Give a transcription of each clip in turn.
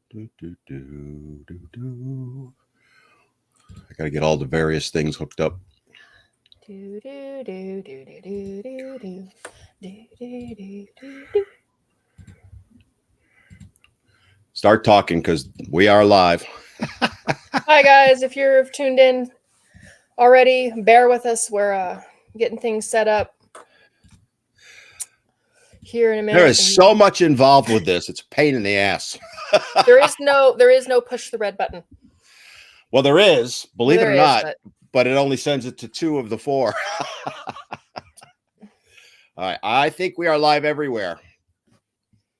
Do, do, do, do, do. I got to get all the various things hooked up. Do, do, do, do, do, do, do, do. Do, do, do, do, do. Start talking because we are live. Hi guys, if you're tuned in already, bear with us. We're getting things set up here in a There minute. is so much involved with this. It's a pain in the ass. There is no push the red button. Well, there is, Well, believe it there or is, not, but but it only sends it to 2 of the 4. All right. I think we are live everywhere.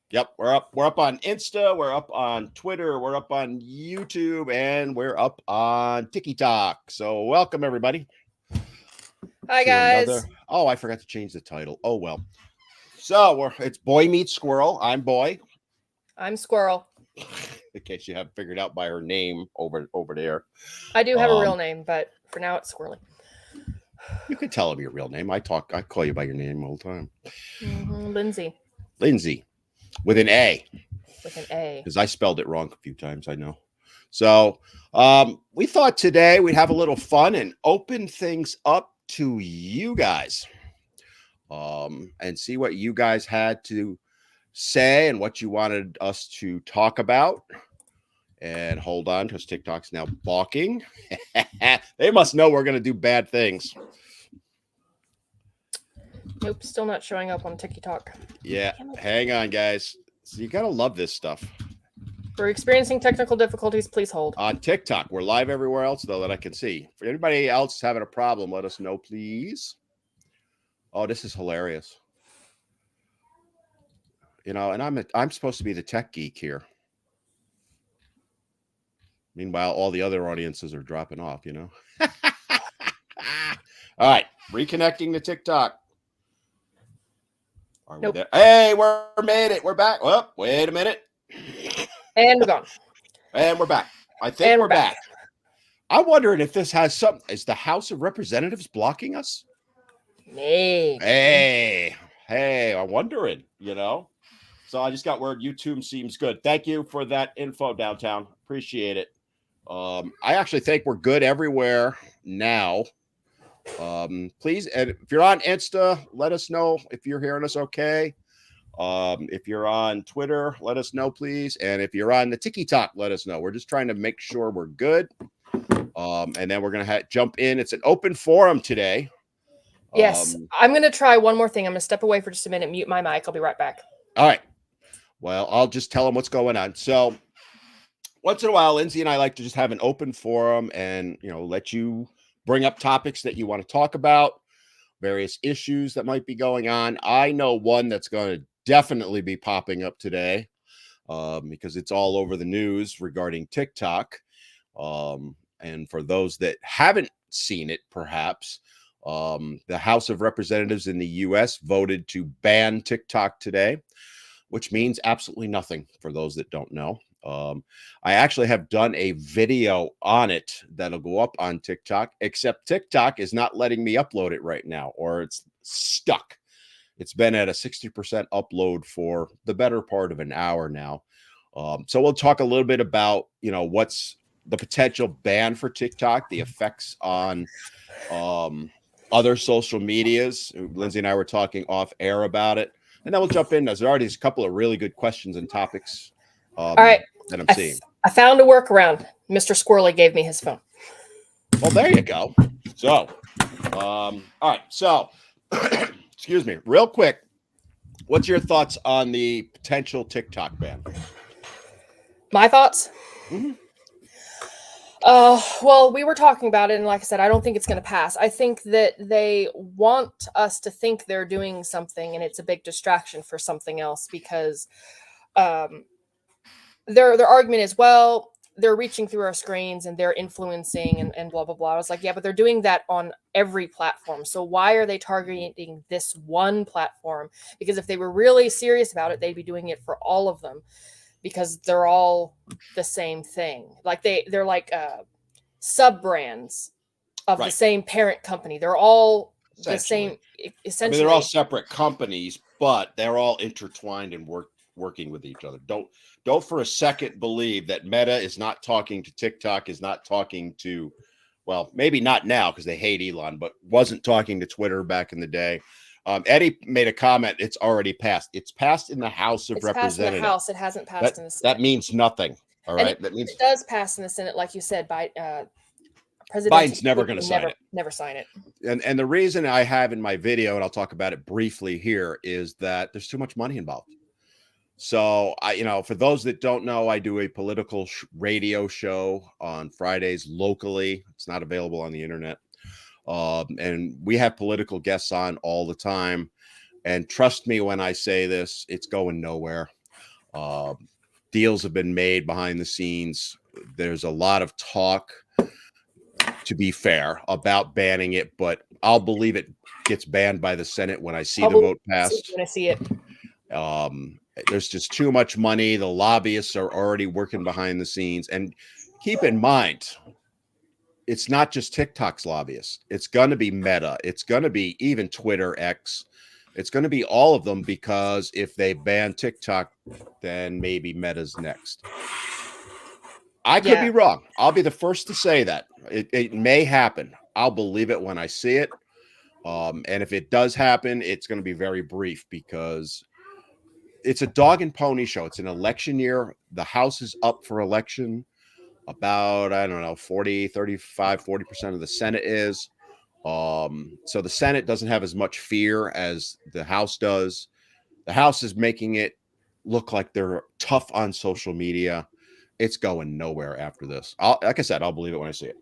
Yep, we're up. We're up on Insta, we're up on Twitter, we're up on YouTube, and we're up on TikTok. So welcome everybody. hi To guys. another. Oh, I forgot to change the title. Oh well. So it's Boy Meets Squirrel. I'm Boy. I'm Squirrel. In case you haven't figured out by her name over there. I do have a real name, but for now it's Squirrely. You can tell them your real name. I call you by your name all the time. Lindsay Lindsay. With an A. with an A. Because I spelled it wrong a few times, I know. So we thought today we'd have a little fun and open things up to you guys. And see what you guys had to say and what you wanted us to talk about. And hold on, because TikTok's now balking. They must know we're going to do bad things. Nope, still not showing up on TikTok. Yeah, hang on, guys. So you got to love this stuff. We're experiencing technical difficulties. Please hold. On TikTok, we're live everywhere else, though, that I can see. For anybody else having a problem, let us know, please. Oh, this is hilarious. You know, and I'm supposed to be the tech geek here. Meanwhile, all the other audiences are dropping off, you know. All right, reconnecting to TikTok. Are we there? Hey, we're made it. We're back. Oh, wait a minute. And we're gone. And we're back. I think we're back. I'm wondering if this has something. Is the House of Representatives blocking us? Maybe. Hey, I'm wondering, you know. So I just got word YouTube seems good. Thank you for that info, Downtown. Appreciate it. I actually think we're good everywhere now. Please, and if you're on Insta, let us know if you're hearing us okay. If you're on Twitter, let us know, please. And if you're on the TikTok, let us know. We're just trying to make sure we're good. And then we're going to jump in. It's an open forum today. Yes, I'm going to try one more thing. I'm going to step away for just a minute, mute my mic. I'll be right back. All right. Well, I'll just tell them what's going on. So once in a while, Lindsay and I like to just have an open forum and, you know, let you bring up topics that you want to talk about, various issues that might be going on. I know one that's going to definitely be popping up today because it's all over the news regarding TikTok. And for those that haven't seen it, perhaps, the House of Representatives in the U.S. voted to ban TikTok today, which means absolutely nothing for those that don't know. I actually have done a video on it that'll go up on TikTok, except TikTok is not letting me upload it right now, or it's stuck. It's been at a 60% upload for the better part of an hour now. So we'll talk a little bit about, you know, what's the potential ban for TikTok, the effects on other social medias. Lindsay and I were talking off air about it. And then we'll jump in. There's already a couple of really good questions and topics. All right. That I'm seeing. I found a workaround. Mr. Squirrely gave me his phone. Well, there you go. So, all right. So, excuse me, real quick. What's your thoughts on the potential TikTok ban? My thoughts? Mm-hmm. Well, we were talking about it, and like I said, I don't think it's going to pass. I think that they want us to think they're doing something, and it's a big distraction for something else because their argument is, well, they're reaching through our screens and they're influencing and blah, blah, blah. I was like, yeah, but they're doing that on every platform. So why are they targeting this one platform? Because if they were really serious about it, they'd be doing it for all of them because they're all the same thing. Like they're like sub brands of the same parent company. They're all the same. Essentially, I mean, they're all separate companies, but they're all intertwined and work working with each other. Don't for a second believe that Meta is not talking to TikTok, is not talking to, well, maybe not now because they hate Elon, but wasn't talking to Twitter back in the day. Eddie made a comment. It's already passed. It's passed in the House of It's passed in the Representatives. House. It hasn't passed in the Senate. That means nothing. All right. And that means it does pass in the Senate, like you said, by President Biden's never going to sign it. Never sign it. And the reason I have in my video, and I'll talk about it briefly here, is that there's too much money involved. So for those that don't know, I do a political radio show on Fridays locally. It's not available on the internet. And we have political guests on all the time. And trust me when I say this, it's going nowhere. Deals have been made behind the scenes. There's a lot of talk, to be fair, about banning it, but I'll believe it gets banned by the Senate when I see the vote passed. When I see it. There's just too much money. The lobbyists are already working behind the scenes. And keep in mind, it's not just TikTok's lobbyists. It's going to be Meta. It's going to be even Twitter, X. It's going to be all of them, because if they ban TikTok, then maybe Meta's next. I could be wrong. I'll be the first to say that. It may happen. I'll believe it when I see it. And if it does happen, it's going to be very brief, because it's a dog and pony show. It's an election year. The House is up for election. About, 40% of the Senate is. So the Senate doesn't have as much fear as the House does. The House is making it look like they're tough on social media. It's going nowhere after this. Like I said, I'll believe it when I see it.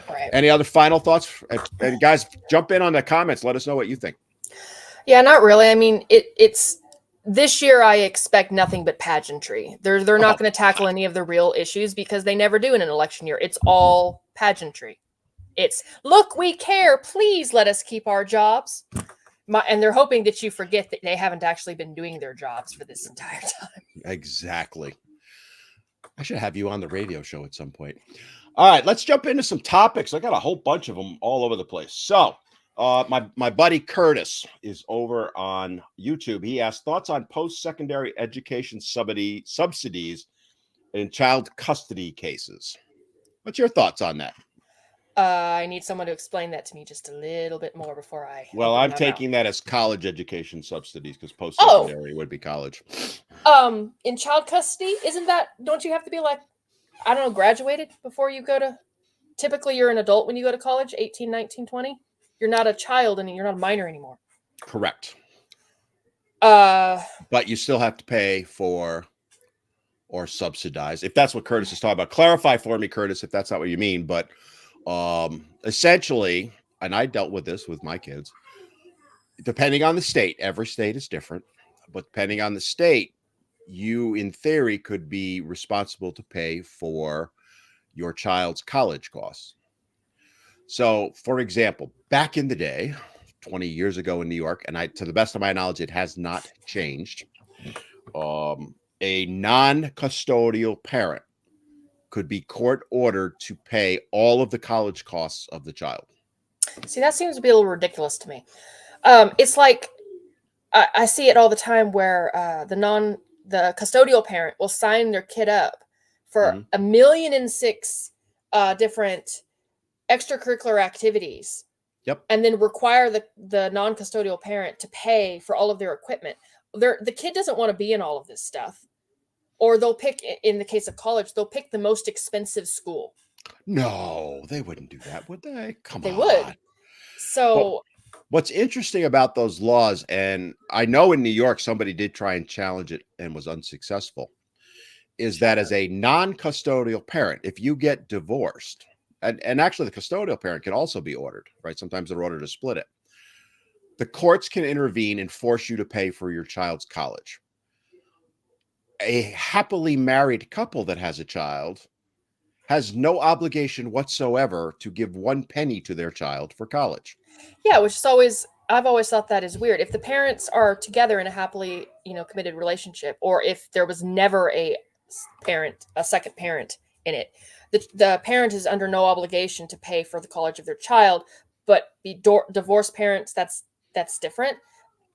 All right. Any other final thoughts? And guys, jump in on the comments. Let us know what you think. Yeah, not really. I mean, it's this year. I expect nothing but pageantry. They're not going to tackle any of the real issues, because they never do in an election year. It's all pageantry. It's, look, we care. Please let us keep our jobs. And they're hoping that you forget that they haven't actually been doing their jobs for this entire time. Exactly. I should have you on the radio show at some point. All right, let's jump into some topics. I got a whole bunch of them all over the place. So my buddy Curtis is over on YouTube. He asked thoughts on post-secondary education subsidies in child custody cases. What's your thoughts on that? I need someone to explain that to me just a little bit more before I. Well, I'm taking that as college education subsidies, because post-secondary would be college. In child custody, don't you have to be like, I don't know, graduated before you go to, typically you're an adult when you go to college, 18, 19, 20. You're not a child and you're not a minor anymore. Correct. But you still have to pay for or subsidize, if that's what Curtis is talking about. Clarify for me, Curtis, if that's not what you mean. But essentially, and I dealt with this with my kids, depending on the state, every state is different, but depending on the state, you in theory could be responsible to pay for your child's college costs. So, for example, back in the day, 20 years ago in New York, and to the best of my knowledge, it has not changed, a non-custodial parent could be court ordered to pay all of the college costs of the child. See, that seems to be a little ridiculous to me. It's like, I see it all the time where the custodial parent will sign their kid up for $1.6 million different extracurricular activities. Yep. And then require the non-custodial parent to pay for all of their equipment. The kid doesn't want to be in all of this stuff. Or they'll pick, in the case of college, they'll pick the most expensive school. No, they wouldn't do that, would they? Come on. They would. So what's interesting about those laws, and I know in New York somebody did try and challenge it and was unsuccessful, is that as a non-custodial parent, if you get divorced, and actually the custodial parent can also be ordered, right? Sometimes they're ordered to split it. The courts can intervene and force you to pay for your child's college. A happily married couple that has a child has no obligation whatsoever to give 1 penny to their child for college. Yeah, which is I've always thought that is weird. If the parents are together in a happily, committed relationship, or if there was never a second parent in it, the parent is under no obligation to pay for the college of their child. But the divorced parents, that's different.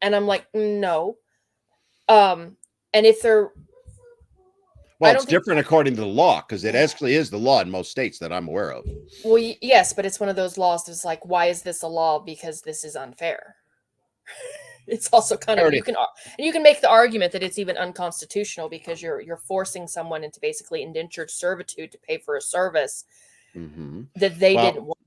And I'm like, no. And if they're, Well, I it's don't think, different according to the law because it actually is the law in most states that I'm aware of. well, yes, but it's one of those laws that's like, why is this a law? Because this is unfair. It's also kind I of, already, you can make the argument that it's even unconstitutional because you're forcing someone into basically indentured servitude to pay for a service Mhm. that they Well, didn't want.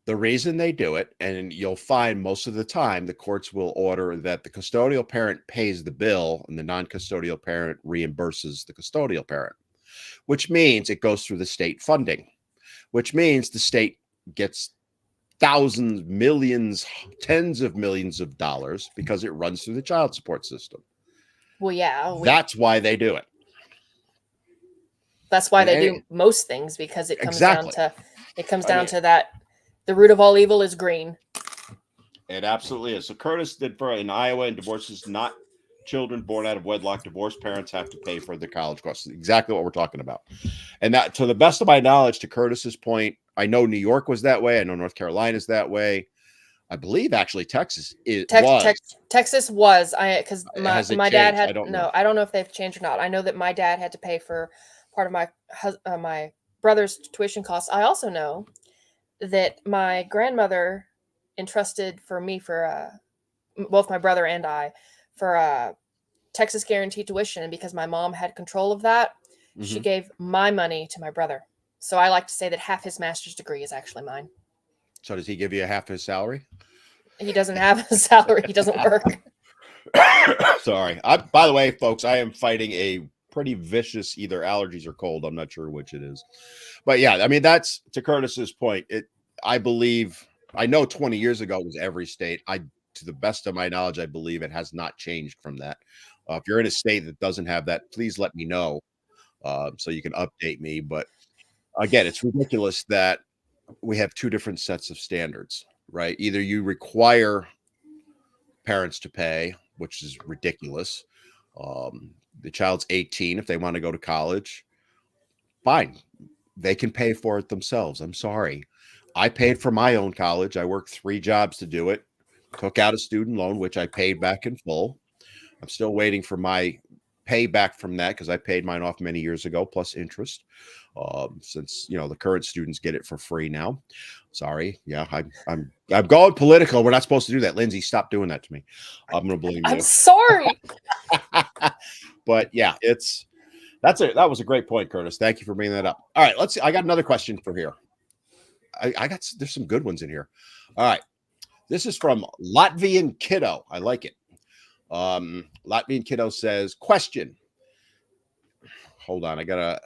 the reason they do it, and you'll find most of the time the courts will order that the custodial parent pays the bill and the non-custodial parent reimburses the custodial parent, which means it goes through the state funding, which means the state gets thousands, millions, tens of millions of dollars because it runs through the child support system. Well, yeah, That's why they do it. that's why And they do most things, because it comes down exactly. to, I mean, that the root of all evil is green. it absolutely is. So Curtis did for in Iowa, and divorces not children born out of wedlock. Divorced parents have to pay for their college costs. Exactly what we're talking about. And that, to the best of my knowledge, to Curtis's point, I know New York was that way. I know North Carolina is that way. I believe actually Texas was. Texas was, because Has it my dad changed? had, I don't know. no, I don't know if they've changed or not. I know that my dad had to pay for part of my brother's tuition costs. I also know that my grandmother entrusted for me for both my brother and I for Texas guaranteed tuition, and because my mom had control of that, she Mhm. gave my money to my brother. So I like to say that half his master's degree is actually mine. So does he give you a half his salary? He doesn't have a salary. He doesn't work. Sorry. By the way, folks, I am fighting a pretty vicious either allergies or cold. I'm not sure which it is. But yeah, I mean, that's to Curtis's point. I believe, I know 20 years ago it was every state. To the best of my knowledge, I believe it has not changed from that. If you're in a state that doesn't have that, please let me know so you can update me. But again, it's ridiculous that we have two different sets of standards, right? Either you require parents to pay, which is ridiculous. The child's 18. If they want to go to college, fine. They can pay for it themselves. I'm sorry. I paid for my own college. I worked 3 jobs to do it, took out a student loan, which I paid back in full. I'm still waiting for my payback from that because I paid mine off many years ago, plus interest. Since the current students get it for free now. Sorry, yeah, I'm going political. We're not supposed to do that. Lindsay, stop doing that to me. I'm gonna blame I'm you. sorry. But yeah, that was a great point, Curtis. Thank you for bringing that up. All right, let's see. I got another question for here. There's some good ones in here. All right, this is from Latvian Kiddo. I like it. Latvian Kiddo says, question. Hold on, I gotta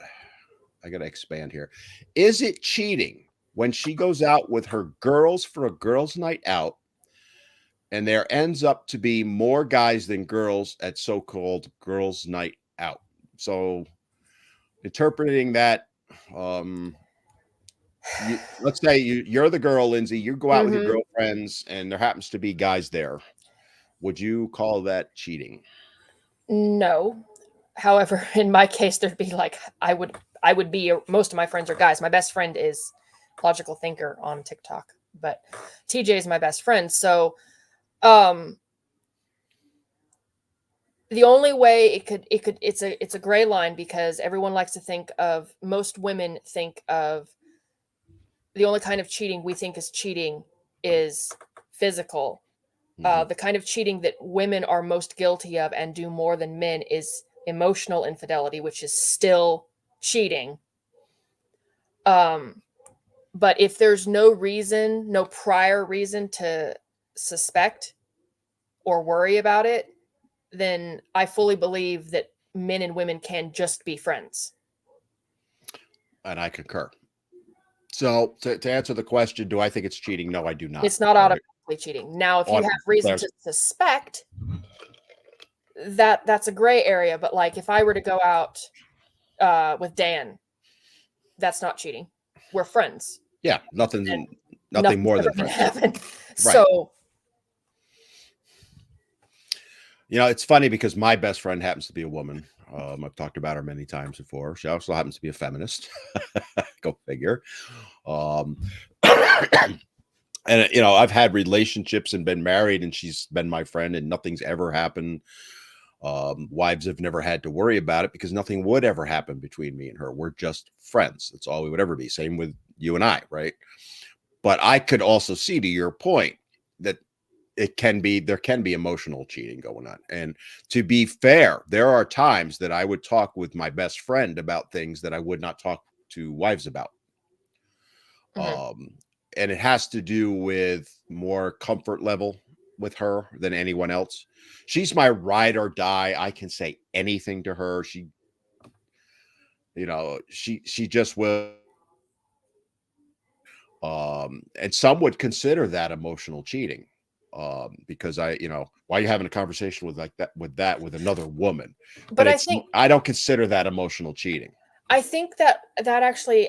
expand here. Is it cheating when she goes out with her girls for a girls' night out and there ends up to be more guys than girls at so-called girls' night out? So interpreting that, let's say you're the girl, Lindsay, you go out with your Mm-hmm. girlfriends and there happens to be guys there. Would you call that cheating? No. However, in my case, there'd be like, I would be, most of my friends are guys. My best friend is Logical Thinker on TikTok, but TJ is my best friend. So, the only way it's a gray line, because everyone likes to think of, most women think of, the only kind of cheating we think is cheating is physical. Mhm. The kind of cheating that women are most guilty of and do more than men is emotional infidelity, which is still cheating. But if there's no prior reason to suspect or worry about it, then I fully believe that men and women can just be friends. And I concur. So to answer the question, do I think it's cheating? No, I do not. It's not All right. automatically cheating. Now, if you On have reason there's to suspect, that's a gray area. But like, if I were to go out with Dan, that's not cheating. We're friends. yeah, nothing Nothing's more ever than going to friends. happen. Right. So, It's funny because my best friend happens to be a woman. I've talked about her many times before. She also happens to be a feminist. Go figure. Um, and I've had relationships and been married, and she's been my friend, and nothing's ever happened. Wives have never had to worry about it because nothing would ever happen between me and her. We're just friends. That's all we would ever be. Same with you and I, right? But I could also see, to your point, that there can be emotional cheating going on. And to be fair, there are times that I would talk with my best friend about things that I would not talk to wives about. Mhm. Um, and it has to do with more comfort level with her than anyone else. She's my ride or die. I can say anything to her. She just will. And some would consider that emotional cheating. Because why are you having a conversation with with another woman? But And I think I don't consider that emotional cheating. that actually,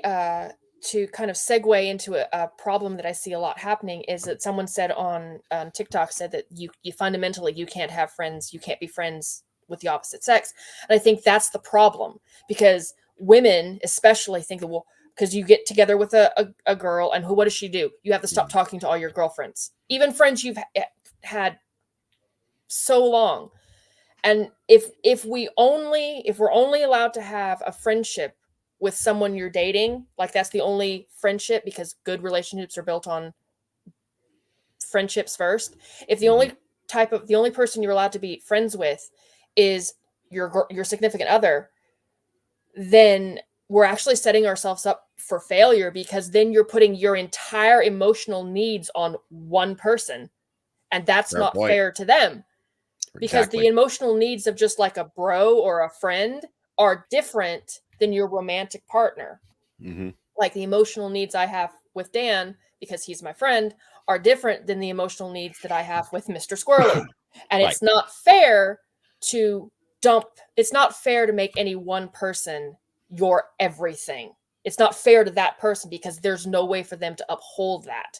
to kind of segue into a problem that I see a lot happening, is that someone said on TikTok, said that you fundamentally, you can't have friends, you can't be friends with the opposite sex. And I think that's the problem, because women especially think that, well, because you get together with a girl, and what does she do? You have to stop Mhm. talking to all your girlfriends, even friends you've had so long. And if we're only allowed to have a friendship with someone you're dating, like that's the only friendship, because good relationships are built on friendships first. If Mhm. the only person you're allowed to be friends with is your significant other, then we're actually setting ourselves up for failure, because then you're putting your entire emotional needs on one person, and that's Fair not point. fair to them, because the Exactly. emotional needs of just like a bro or a friend are different than your romantic partner. Hmm. Like the emotional needs I have with Dan, because he's my friend, are different than the emotional needs that I have with Mr. Squirrely. And Right. to dump, it's not fair to make any one person your everything. It's not fair to that person, because there's no way for them to uphold that.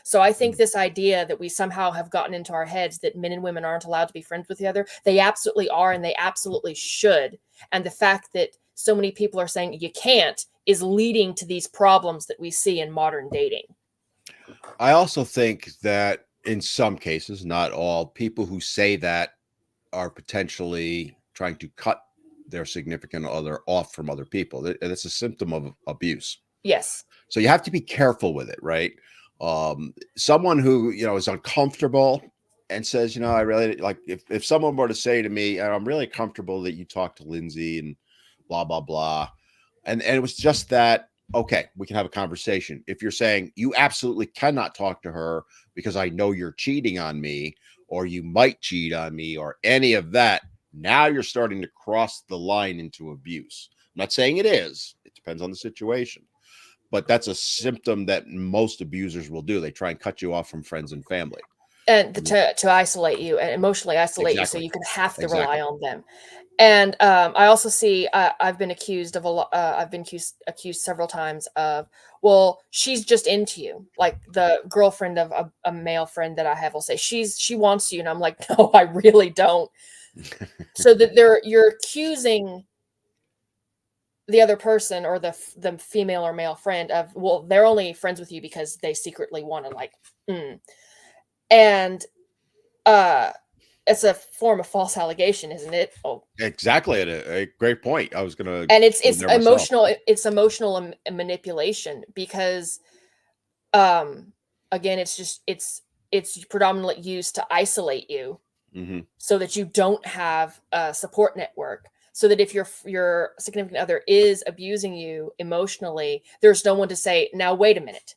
So I think Mhm. this idea that we somehow have gotten into our heads that men and women aren't allowed to be friends with the other, they absolutely are, and they absolutely should. And the fact that so many people are saying you can't is leading to these problems that we see in modern dating. I also think that in some cases, not all, people who say that are potentially trying to cut their significant other off from other people. That's a symptom of abuse. Yes. So you have to be careful with it, right? Someone who is uncomfortable and says, I really like, if someone were to say to me, I'm really comfortable that you talk to Lindsay and blah blah blah, and it was just that, okay, we can have a conversation. If you're saying you absolutely cannot talk to her because I know you're cheating on me, or you might cheat on me, or any of that, now you're starting to cross the line into abuse. I'm not saying it is. It depends on the situation, but that's a symptom that most abusers will do. They try and cut you off from friends and family. And And to isolate you and emotionally isolate you, so exactly, you can have to rely exactly. on them. And I also see, I've been accused of a lot. I've been accused several times of, well, she's just into you. Like the girlfriend of a male friend that I have will say, she wants you, and I'm like, no, I really don't. So that you're accusing the other person, or the female or male friend of, well, they're only friends with you because they secretly want to, like, mm. And uh it's a form of false allegation, isn't it? Oh, Exactly. A great point. I was gonna and go there myself. it's emotional manipulation, because um again, it's predominantly used to isolate you, Hmm. so that you don't have a support network, so that if your significant other is abusing you emotionally, there's no one to say, now wait a minute,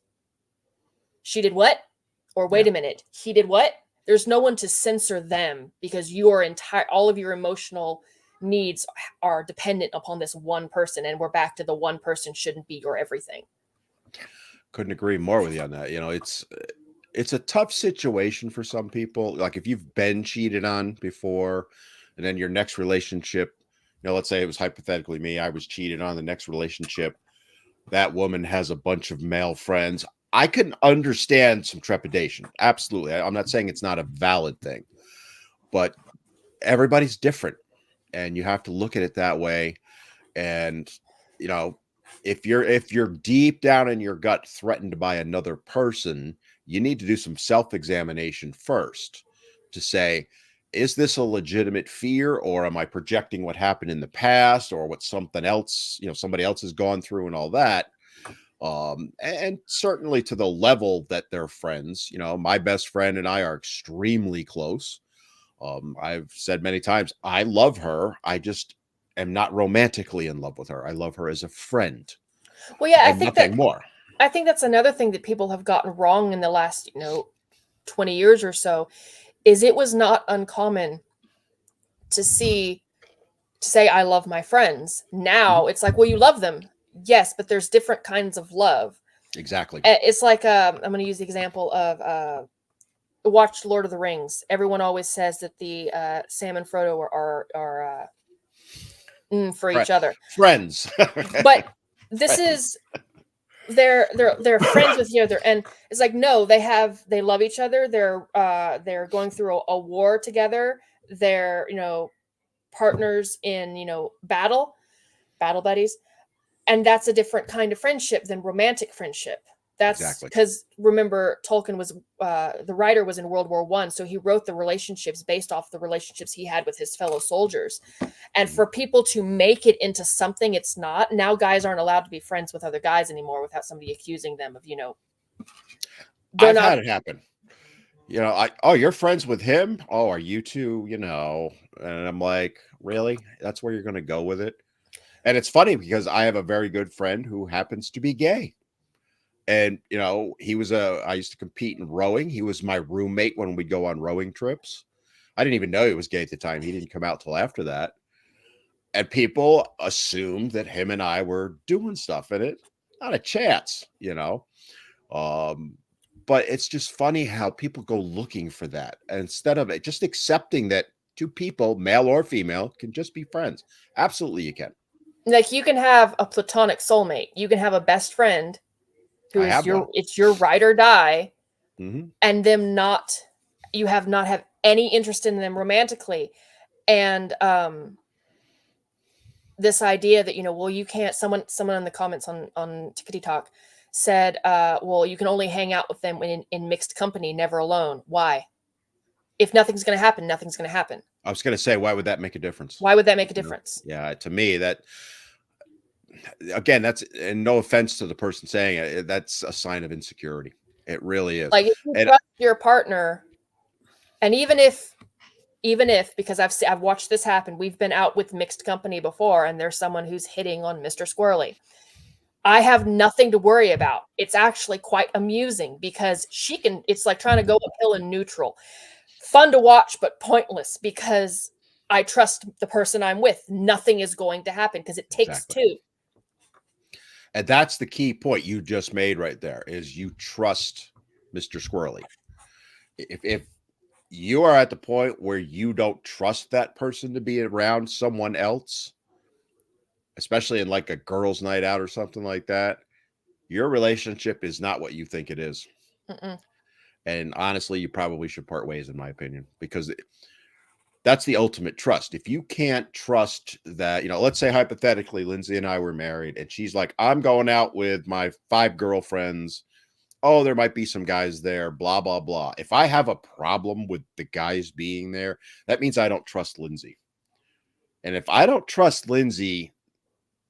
she did what? Or Yeah. wait a minute, he did what? There's no one to censor them, because your entire all of your emotional needs are dependent upon this one person, and we're back to the one person shouldn't be your everything. Couldn't agree more with you on that. It's a tough situation for some people. Like if you've been cheated on before, and then your next relationship, let's say it was hypothetically me, I was cheated on the next relationship. That woman has a bunch of male friends. I can understand some trepidation. Absolutely. I'm not saying it's not a valid thing, but everybody's different, and you have to look at it that way. And you know if you're deep down in your gut threatened by another person, you need to do some self-examination first to say, is this a legitimate fear, or am I projecting what happened in the past, or what something else, somebody else has gone through and all that? And certainly to the level that they're friends, my best friend and I are extremely close. I've said many times, I love her. I just am not romantically in love with her. I love her as a friend Well, yeah, and nothing more. I think that's another thing that people have gotten wrong in the last, 20 years or so, is it was not uncommon to say I love my friends. Now it's like, well, you love them. Yes, but there's different kinds of love. Exactly. It's like I'm going to use the example of watch Lord of the Rings. Everyone always says that the Sam and Frodo are for each other. Friends. But this is they're friends with each other, and it's like, no, they love each other. They're going through a war together. They're partners in battle buddies, and that's a different kind of friendship than romantic friendship. That's because remember, Tolkien was the writer was in World War I, so he wrote the relationships based off the relationships he had with his fellow soldiers. And for people to make it into something it's not, now guys aren't allowed to be friends with other guys anymore without somebody accusing them of I've had it happen. You're friends with him? Oh, are you two? And I'm like, really? That's where you're going to go with it? And it's funny because I have a very good friend who happens to be gay. And, I used to compete in rowing. He was my roommate when we'd go on rowing trips. I didn't even know he was gay at the time. He didn't come out till after that. And people assumed that him and I were doing stuff, and it not a chance, but it's just funny how people go looking for that instead of it just accepting that two people, male or female, can just be friends. Absolutely, you can. Like, you can have a platonic soulmate. You can have a best friend who is it's your ride or die, and you have not have any interest in them romantically. And this idea that well, you can't. Someone in the comments on Tickety Talk said, well, you can only hang out with them when in mixed company, never alone. Why? If nothing's going to happen, nothing's going to happen. I was going to say, why would that make a difference? Why would that make a difference? Yeah, to me, that again, that's, and no offense to the person saying it, that's a sign of insecurity. It really is. Like, if you trust your partner, and even if because I've watched this happen, we've been out with mixed company before, and there's someone who's hitting on Mr. Squirrely. I have nothing to worry about. It's actually quite amusing because it's like trying to go uphill in neutral. Fun to watch, but pointless because I trust the person I'm with. Nothing is going to happen because it takes two. And that's the key point you just made right there, is you trust Mr. Squirrely. If you are at the point where you don't trust that person to be around someone else, especially in like a girls' night out or something like that, your relationship is not what you think it is. And honestly, you probably should part ways, in my opinion, because that's the ultimate trust. If you can't trust that, let's say hypothetically, Lindsay and I were married and she's like, I'm going out with my 5 girlfriends. Oh, there might be some guys there, blah, blah, blah. If I have a problem with the guys being there, that means I don't trust Lindsay. And if I don't trust Lindsay,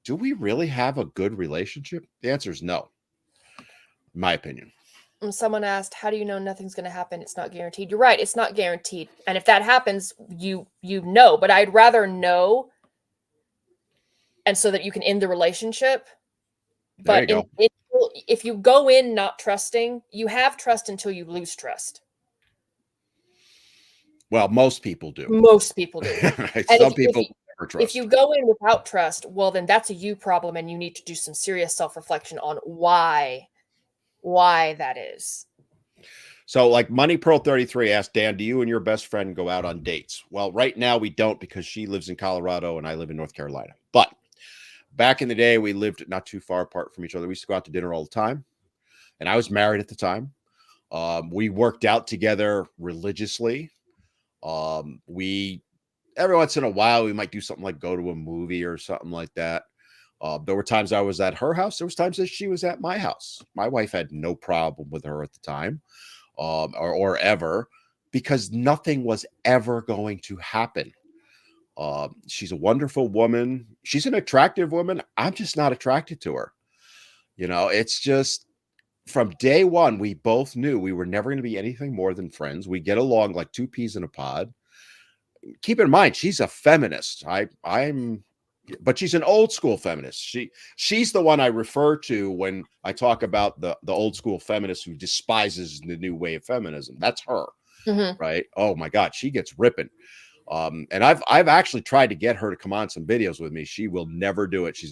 do we really have a good relationship? The answer is no, in my opinion. Someone asked, how do you know nothing's going to happen? It's not guaranteed. You're right. It's not guaranteed. And if that happens, you know, but I'd rather know. And so that you can end the relationship. But if you go in not trusting, you have trust until you lose trust. Well, most people do. Most people do. Some people never trust. If you go in without trust, well, then that's a you problem, and you need to do some serious self-reflection on why that is. So, like Money Pearl 33 asked, Dan, do you and your best friend go out on dates? Well, right now we don't, because she lives in Colorado and I live in North Carolina. But back in the day, we lived not too far apart from each other. We used to go out to dinner all the time. And I was married at the time. We worked out together religiously. Every once in a while, we might do something like go to a movie or something like that. There were times I was at her house. There was times that she was at my house. My wife had no problem with her at the time, or ever, because nothing was ever going to happen. She's a wonderful woman. She's an attractive woman. I'm just not attracted to her. It's just from day one, we both knew we were never going to be anything more than friends. We get along like two peas in a pod. Keep in mind, she's a feminist. But she's an old school feminist. She's the one I refer to when I talk about the old school feminist who despises the new way of feminism. That's her, right? Oh my God, she gets ripping. And I've actually tried to get her to come on some videos with me. She will never do it. She's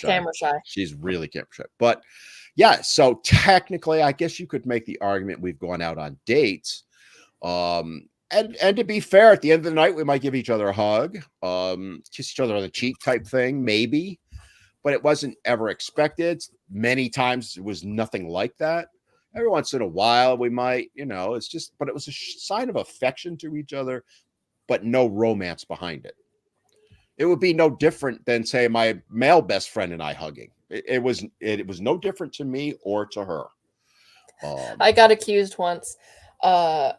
camera shy. She's really camera shy. But yeah, so technically, I guess you could make the argument we've gone out on dates. And to be fair, at the end of the night, we might give each other a hug, kiss each other on the cheek type thing, maybe. But it wasn't ever expected. Many times it was nothing like that. Every once in a while, we might, it's just, but it was a sign of affection to each other, but no romance behind it. It would be no different than, say, my male best friend and I hugging. It was no different to me or to her. I got accused once. I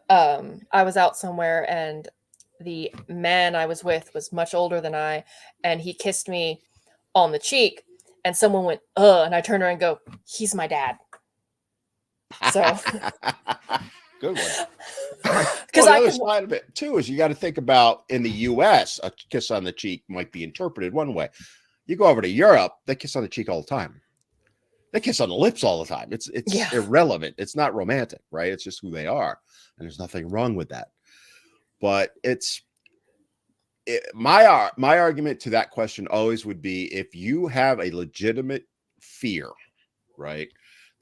was out somewhere and the man I was with was much older than I, and he kissed me on the cheek, and someone went, and I turned around and go, he's my dad. So good one. Because the other side of it too is you got to think about, in the US, a kiss on the cheek might be interpreted one way. You go over to Europe, they kiss on the cheek all the time. They kiss on the lips all the time. It's irrelevant. It's not romantic, right? It's just who they are. And there's nothing wrong with that. But my argument to that question always would be, if you have a legitimate fear, right,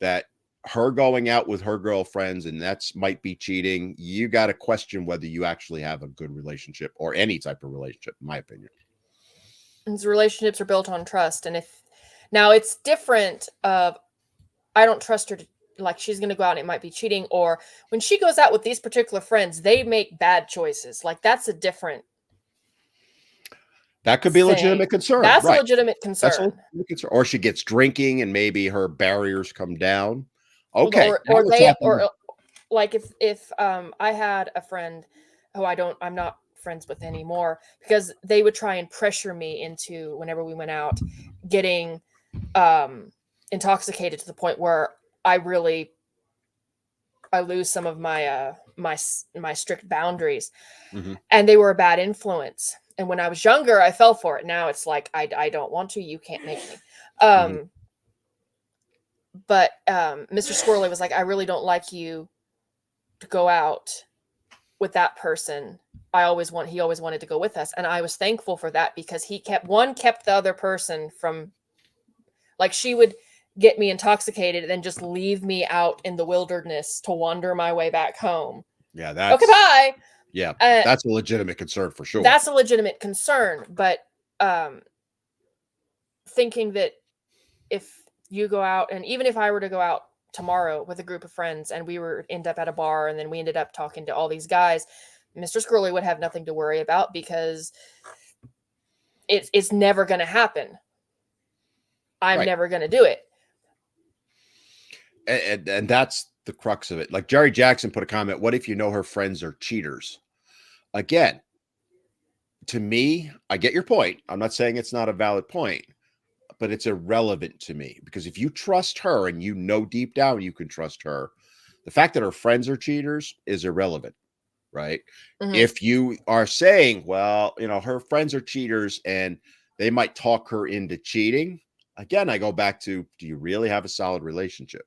that her going out with her girlfriends and that's might be cheating, you got to question whether you actually have a good relationship or any type of relationship, in my opinion. These relationships are built on trust. And now it's different of, I don't trust her to, like, she's going to go out and it might be cheating, or when she goes out with these particular friends, they make bad choices. Like, that's a different. That could be a legitimate concern. That's a legitimate concern. Or she gets drinking and maybe her barriers come down. Okay. Or like if I had a friend who I'm not friends with anymore, because they would try and pressure me into, whenever we went out, getting intoxicated to the point where I lose some of my my strict boundaries. And they were a bad influence. And when I was younger, I fell for it. Now it's like, I don't want to, you can't make me. But Mr. Squirrel was like, I really don't like you to go out with that person. He always wanted to go with us. And I was thankful for that, because he kept the other person from, like, she would get me intoxicated and then just leave me out in the wilderness to wander my way back home. Yeah. That's okay. Bye. Yeah. That's a legitimate concern for sure. That's a legitimate concern. But thinking that if you go out, and even if I were to go out tomorrow with a group of friends and we were end up at a bar and then we ended up talking to all these guys, Mr. Squirrel would have nothing to worry about, because it's never going to happen. I'm never going to do it. And that's the crux of it. Like Jerry Jackson put a comment, what if you know her friends are cheaters? Again, to me, I get your point. I'm not saying it's not a valid point, but it's irrelevant to me, because if you trust her and you know deep down you can trust her, the fact that her friends are cheaters is irrelevant, right? If you are saying, well, her friends are cheaters and they might talk her into cheating, again, I go back to, do you really have a solid relationship?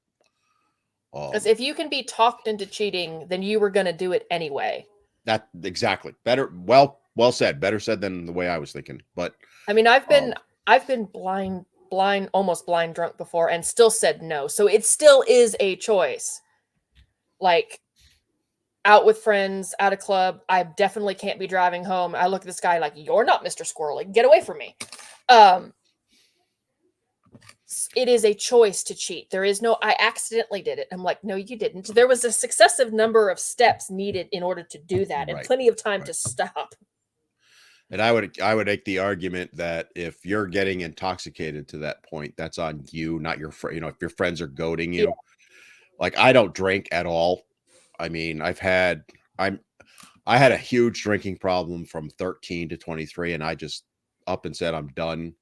Because if you can be talked into cheating, then you were going to do it anyway. That exactly. Better. Well said. Better said than the way I was thinking. But I mean, I've been almost blind drunk before and still said no. So it still is a choice. Like, out with friends, at a club, I definitely can't be driving home. I look at this guy like, you're not Mr. Squirrel. Like, get away from me. It is a choice to cheat. There is no, I accidentally did it. I'm like, no, you didn't. There was a successive number of steps needed in order to do that, and plenty of time to stop. And I would make the argument that if you're getting intoxicated to that point, that's on you, not your friend. If your friends are goading you, like, I don't drink at all. I mean, I've had I had a huge drinking problem from 13 to 23, and I just up and said I'm done.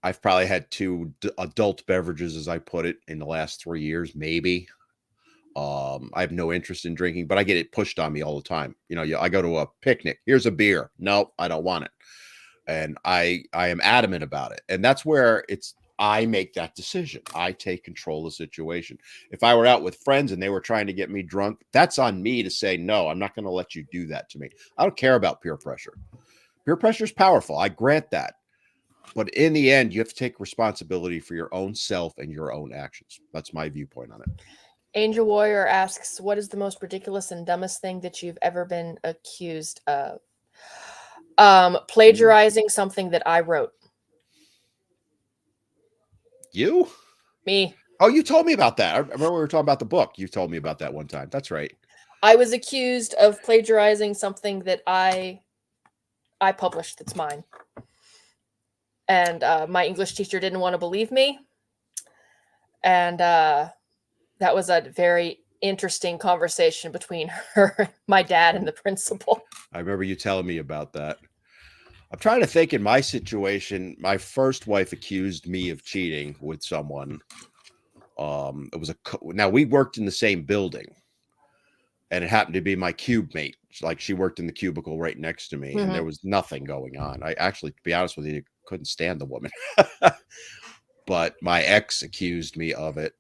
I've probably had two adult beverages, as I put it, in the last 3 years, maybe. I have no interest in drinking, but I get it pushed on me all the time. I go to a picnic. Here's a beer. No, I don't want it. And I am adamant about it. And that's where I make that decision. I take control of the situation. If I were out with friends and they were trying to get me drunk, that's on me to say, no, I'm not going to let you do that to me. I don't care about peer pressure. Peer pressure is powerful. I grant that. But in the end, you have to take responsibility for your own self and your own actions. That's my viewpoint on it. Angel Warrior asks, what is the most ridiculous and dumbest thing that you've ever been accused of? Plagiarizing something that I wrote. You? Me. Oh, you told me about that. I remember we were talking about the book. You told me about that one time. That's right. I was accused of plagiarizing something that I published that's mine. And my English teacher didn't want to believe me. And that was a very interesting conversation between her, my dad, and the principal. I remember you telling me about that. I'm trying to think in my situation. My first wife accused me of cheating with someone. It was now we worked in the same building, and it happened to be my cube mate. Like, she worked in the cubicle right next to me, and there was nothing going on. I actually, to be honest with you, couldn't stand the woman. But my ex accused me of it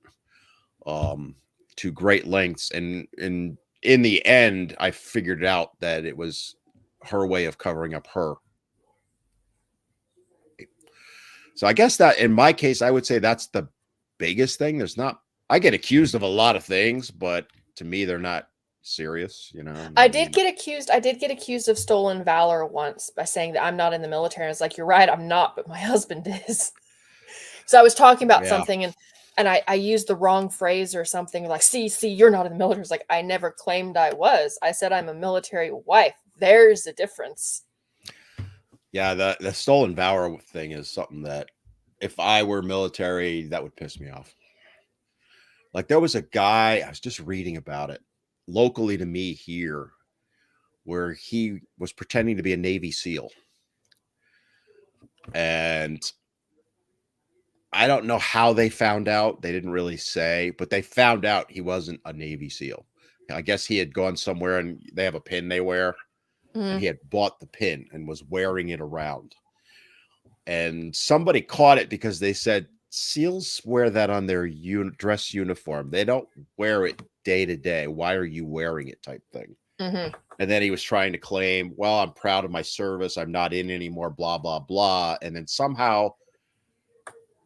to great lengths, and in the end, I figured out that it was her way of covering up her. So I guess that in my case, I would say that's the biggest thing. I get accused of a lot of things, but to me, they're not serious, I did get accused of stolen valor once by saying that I'm not in the military. I was like, you're right, I'm not, but my husband is. So I was talking about something and I used the wrong phrase or something, like, see, you're not in the military. It's like, I never claimed I was. I said I'm a military wife. There's a difference. Yeah, the stolen valor thing is something that if I were military, that would piss me off. Like, there was a guy, I was just reading about it locally to me here, where he was pretending to be a Navy SEAL. And I don't know how they found out. They didn't really say, but they found out he wasn't a Navy SEAL. I guess he had gone somewhere and they have a pin they wear. And he had bought the pin and was wearing it around. And somebody caught it because they said, SEALs wear that on their dress uniform. They don't wear it day to day. Why are you wearing it, type thing? And then he was trying to claim, well, I'm proud of my service. I'm not in anymore, blah, blah, blah. And then somehow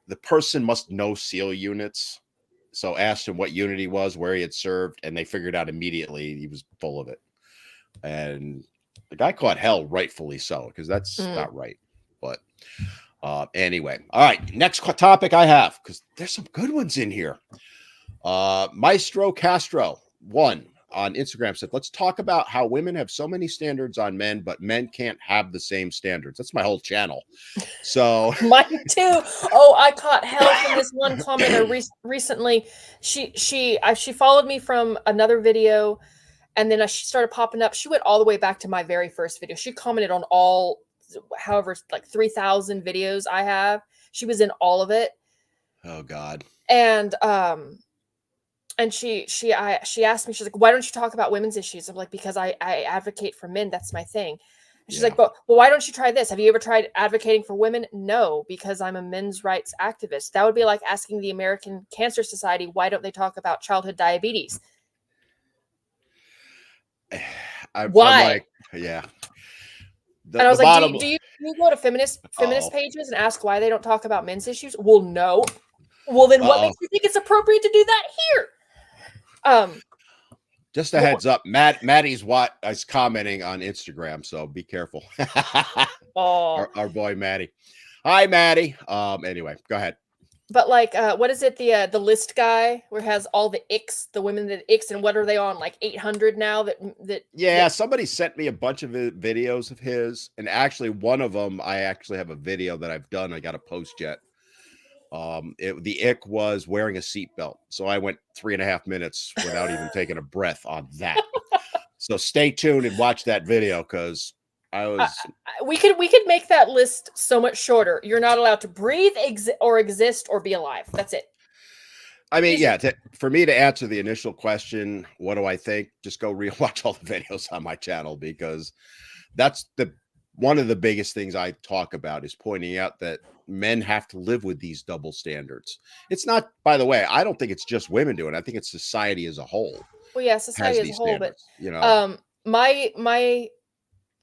the person must know SEAL units. So asked him what unit he was, where he had served, and they figured out immediately he was full of it. And the guy caught hell, rightfully so, because that's not right. But anyway, all right, next topic I have, because there's some good ones in here. Maestro Castro 1 on Instagram said, let's talk about how women have so many standards on men, but men can't have the same standards. That's my whole channel. So mine too. Oh, I caught hell from this one commenter recently. She followed me from another video, and then she started popping up. She went all the way back to my very first video. She commented on all, however, like 3,000 videos I have. She was in all of it. Oh God. And she asked me, she's like, why don't you talk about women's issues? I'm like, because I advocate for men. That's my thing. And she's like, but why don't you try this? Have you ever tried advocating for women? No, because I'm a men's rights activist. That would be like asking the American Cancer Society, why don't they talk about childhood diabetes? Why? I'm like, yeah. And I was like, do you go to feminist pages and ask why they don't talk about men's issues? Well, no. Well, then what makes you think it's appropriate to do that here? Just a heads up, Maddie's is commenting on Instagram, so be careful. Our boy Maddie. Hi, Maddie. Anyway, go ahead. But like, what is it? The list guy where it has all the icks, the women that icks, and what are they on? Like 800 now? Somebody sent me a bunch of videos of his, and actually one of them, I actually have a video that I've done. I got to post yet. The ick was wearing a seatbelt, so I went 3.5 minutes without even taking a breath on that. So stay tuned and watch that video because I was. We could make that list so much shorter. You're not allowed to breathe, exist, or be alive. That's it. I mean, Easy. yeah. For me to answer the initial question, what do I think? Just go rewatch all the videos on my channel because that's one of the biggest things I talk about is pointing out that men have to live with these double standards. It's not, by the way, I don't think it's just women doing it. I think it's society as a whole Well, yeah, has society as a these whole, but standards, you know. my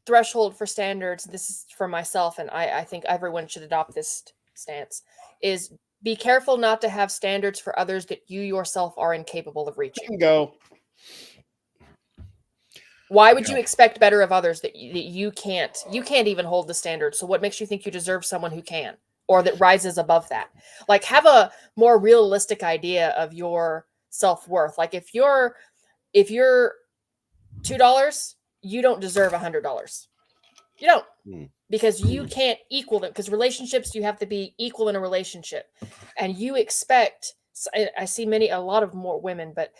threshold for standards, this is for myself, and I think everyone should adopt this stance, is be careful not to have standards for others that you yourself are incapable of reaching. Bingo. Why would you expect better of others that you can't even hold the standard? So what makes you think you deserve someone who can, or that rises above that? Like, have a more realistic idea of your self-worth. Like, if you're $2, you don't deserve $100. You don't, because you can't equal them. Because relationships, you have to be equal in a relationship, and you expect. I see a lot of more women, but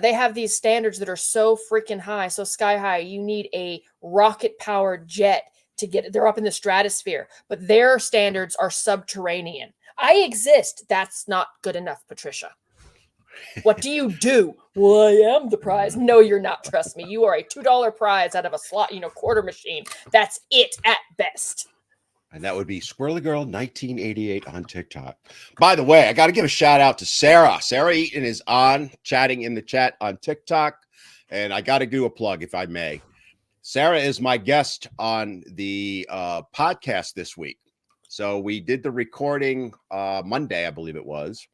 they have these standards that are so freaking high, so sky high. You need a rocket-powered jet to get it. They're up in the stratosphere, but their standards are subterranean. I exist. That's not good enough, Patricia. What do you do? Well, I am the prize. No, you're not. Trust me. You are a $2 prize out of a slot, quarter machine. That's it at best. And that would be Squirrely Girl 1988 on TikTok. By the way, I got to give a shout out to Sarah. Sarah Eaton is on chatting in the chat on TikTok. And I got to do a plug, if I may. Sarah is my guest on the podcast this week. So we did the recording Monday, I believe it was.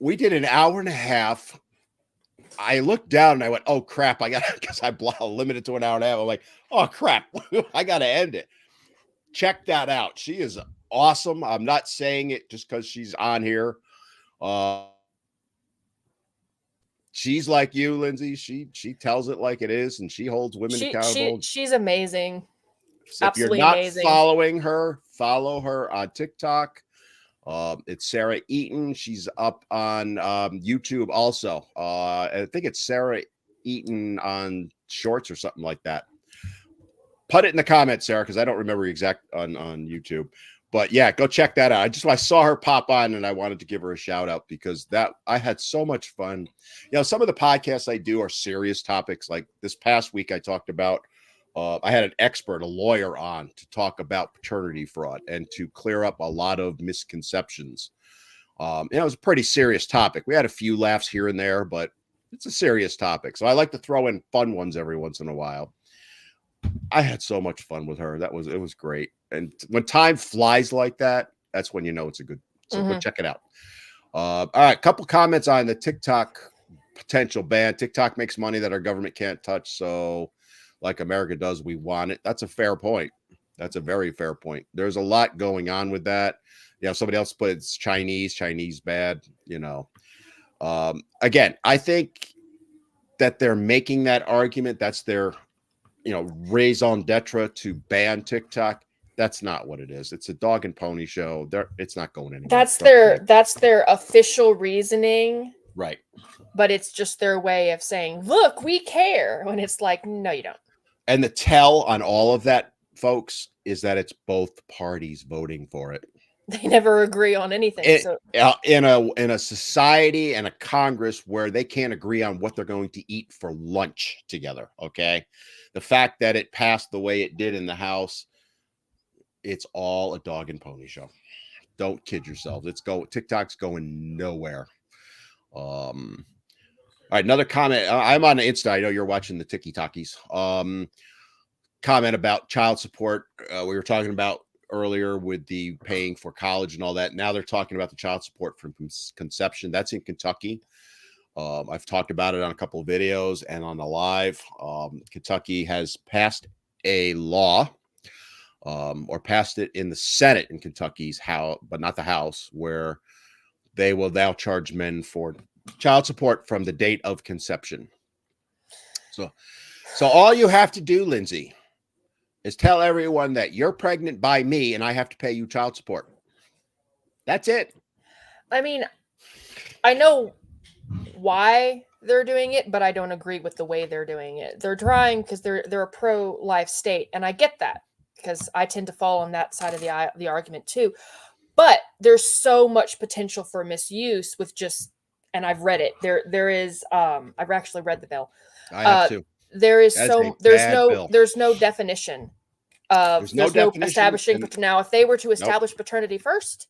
We did an hour and a half. I looked down and I went, oh, crap. Because I limited to an hour and a half. I'm like, oh, crap. I got to end it. Check that out. She is awesome. I'm not saying it just because she's on here. She's like you, Lindsay. She tells it like it is, and she holds women accountable. She's amazing. So if you're not following her, follow her on TikTok. It's Sarah Eaton. She's up on YouTube also. I think it's Sarah Eaton on Shorts or something like that. Put it in the comments, Sarah, because I don't remember exact on YouTube. But yeah, go check that out. I saw her pop on and I wanted to give her a shout out because I had so much fun. Some of the podcasts I do are serious topics. Like this past week, I talked about, I had an expert, a lawyer on to talk about paternity fraud and to clear up a lot of misconceptions. It was a pretty serious topic. We had a few laughs here and there, but it's a serious topic. So I like to throw in fun ones every once in a while. I had so much fun with her. It was great. And when time flies like that, that's when you know it's a good. So go check it out. All right, couple comments on the TikTok potential ban. TikTok makes money that our government can't touch. So, like America does, we want it. That's a fair point. That's a very fair point. There's a lot going on with that. Somebody else put it's Chinese bad. Again, I think that they're making that argument. That's their raison d'etre to ban TikTok. That's not what it is. It's a dog and pony show. It's not going anywhere. That's their official reasoning. Right. But it's just their way of saying, look, we care. When it's like, no, you don't. And the tell on all of that, folks, is that it's both parties voting for it. They never agree on anything. In a society and a Congress where they can't agree on what they're going to eat for lunch together. Okay. The fact that it passed the way it did in the House, it's all a dog and pony show. Don't kid yourselves. TikTok's going nowhere. All right, another comment. I'm on Insta. I know you're watching the TikTokies. Comment about child support. We were talking about earlier with the paying for college and all that. Now they're talking about the child support from conception. That's in Kentucky. I've talked about it on a couple of videos and on the live. Kentucky has passed a law, or passed it in the Senate in Kentucky's House, but not the House, where they will now charge men for child support from the date of conception. So all you have to do, Lindsay, is tell everyone that you're pregnant by me and I have to pay you child support. That's it. I mean, I know why they're doing it, but I don't agree with the way they're doing it. They're trying because they're a pro-life state, and I get that because I tend to fall on that side of the argument too. But there's so much potential for misuse with just, and I've read it. There is I've actually read the bill. I have Uh to. there is That is a so bad bill. there's no definition of, There's no there's no definition. establishing, And but now if they were to nope. establish paternity first,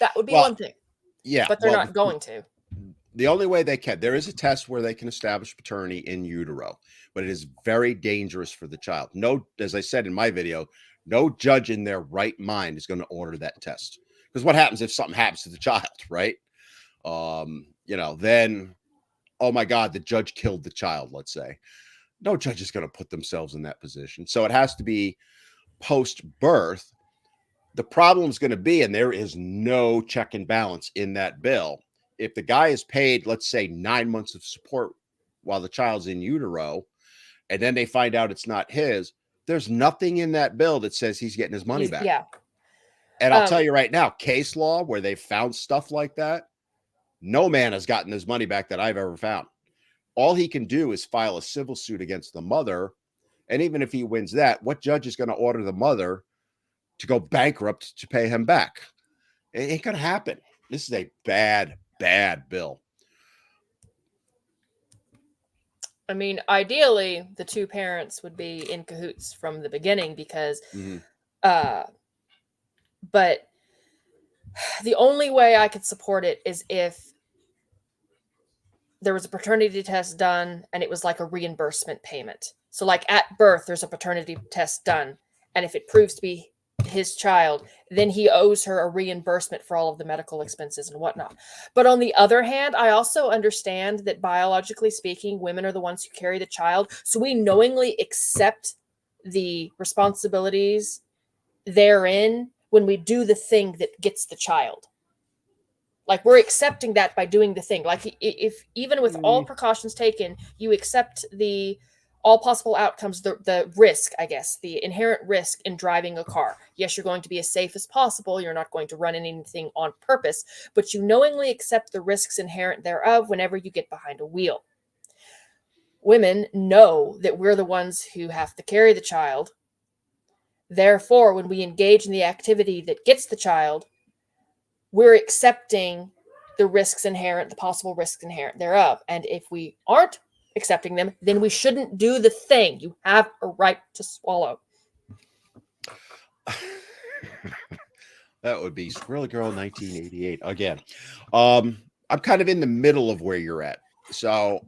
that would be Well, one thing. yeah. But they're Well, not going to. the only way they can, there is a test where they can establish paternity in utero, but it is very dangerous for the child. No, as I said in my video, no judge in their right mind is going to order that test. Because what happens if something happens to the child, right? Then, oh my God, the judge killed the child, let's say. No judge is going to put themselves in that position. So it has to be post birth. The problem is going to be, and there is no check and balance in that bill. If the guy is paid, let's say 9 months of support while the child's in utero, and then they find out it's not his, there's nothing in that bill that says he's getting his money back. Yeah. And I'll tell you right now, case law where they found stuff like that, no man has gotten his money back that I've ever found. All he can do is file a civil suit against the mother. And even if he wins that, what judge is going to order the mother to go bankrupt to pay him back? It ain't going to happen. This is a bad, bad bill. I mean, ideally, the two parents would be in cahoots from the beginning because, but the only way I could support it is if there was a paternity test done and it was like a reimbursement payment. So, like at birth, there's a paternity test done, and if it proves to be his child, then he owes her a reimbursement for all of the medical expenses and whatnot. But on the other hand, I also understand that biologically speaking, women are the ones who carry the child. So we knowingly accept the responsibilities therein when we do the thing that gets the child. Like we're accepting that by doing the thing. Like if even with all precautions taken, you accept the all possible outcomes, the risk, I guess, the inherent risk in driving a car. Yes, you're going to be as safe as possible. You're not going to run anything on purpose, but you knowingly accept the risks inherent thereof whenever you get behind a wheel. Women know that we're the ones who have to carry the child. Therefore, when we engage in the activity that gets the child, we're accepting the risks inherent, the possible risks inherent thereof. And if we aren't accepting them, then we shouldn't do the thing. You have a right to swallow. That would be Squirrel Girl 1988 again. I'm kind of in the middle of where you're at. So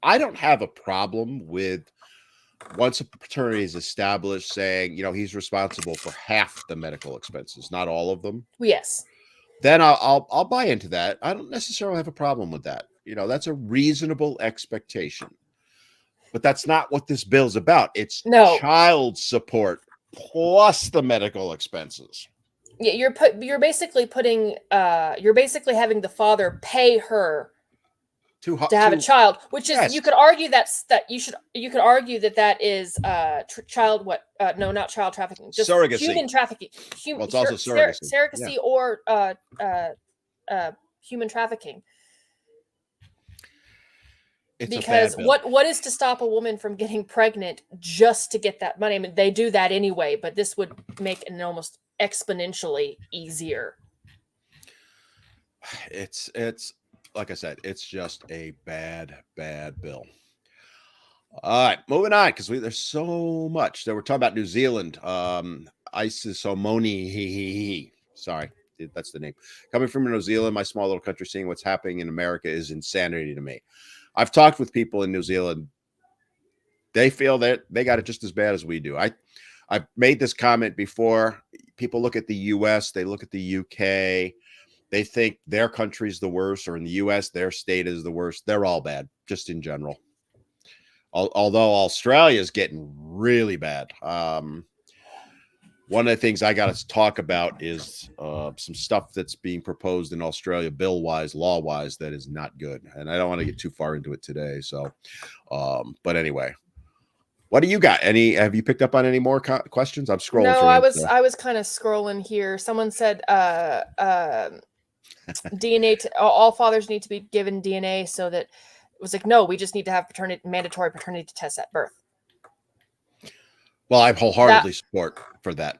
I don't have a problem with once a paternity is established saying, he's responsible for half the medical expenses, not all of them. Yes. Then I'll buy into that. I don't necessarily have a problem with that. That's a reasonable expectation. But that's not what this bill's about. It's child support plus the medical expenses. Yeah, you're basically putting you're basically having the father pay her to have a child, which is you could argue that argue that is child not child trafficking, just surrogacy. Human trafficking. Well, it's also surrogacy. Surrogacy or human trafficking. Because what is to stop a woman from getting pregnant just to get that money? I mean, they do that anyway, but this would make it almost exponentially easier. It's like I said, it's just a bad, bad bill. All right, moving on, because there's so much that we're talking about. New Zealand, Isisomoni, sorry, that's the name. Coming from New Zealand, my small little country, seeing what's happening in America is insanity to me. I've talked with people in New Zealand. They feel that they got it just as bad as we do. I've made this comment before. People look at the U.S., they look at the UK. They think their country's the worst, or in the U.S., their state is the worst. They're all bad, just in general. Although Australia is getting really bad. One of the things I got to talk about is some stuff that's being proposed in Australia, bill-wise, law-wise, that is not good. And I don't want to get too far into it today. So, but anyway, what do you got? Have you picked up on any more questions? I'm scrolling. No, I was kind of scrolling here. Someone said, DNA. All fathers need to be given DNA, so that it was like, no, we just need to have mandatory paternity tests at birth. Well, I That wholeheartedly support for that.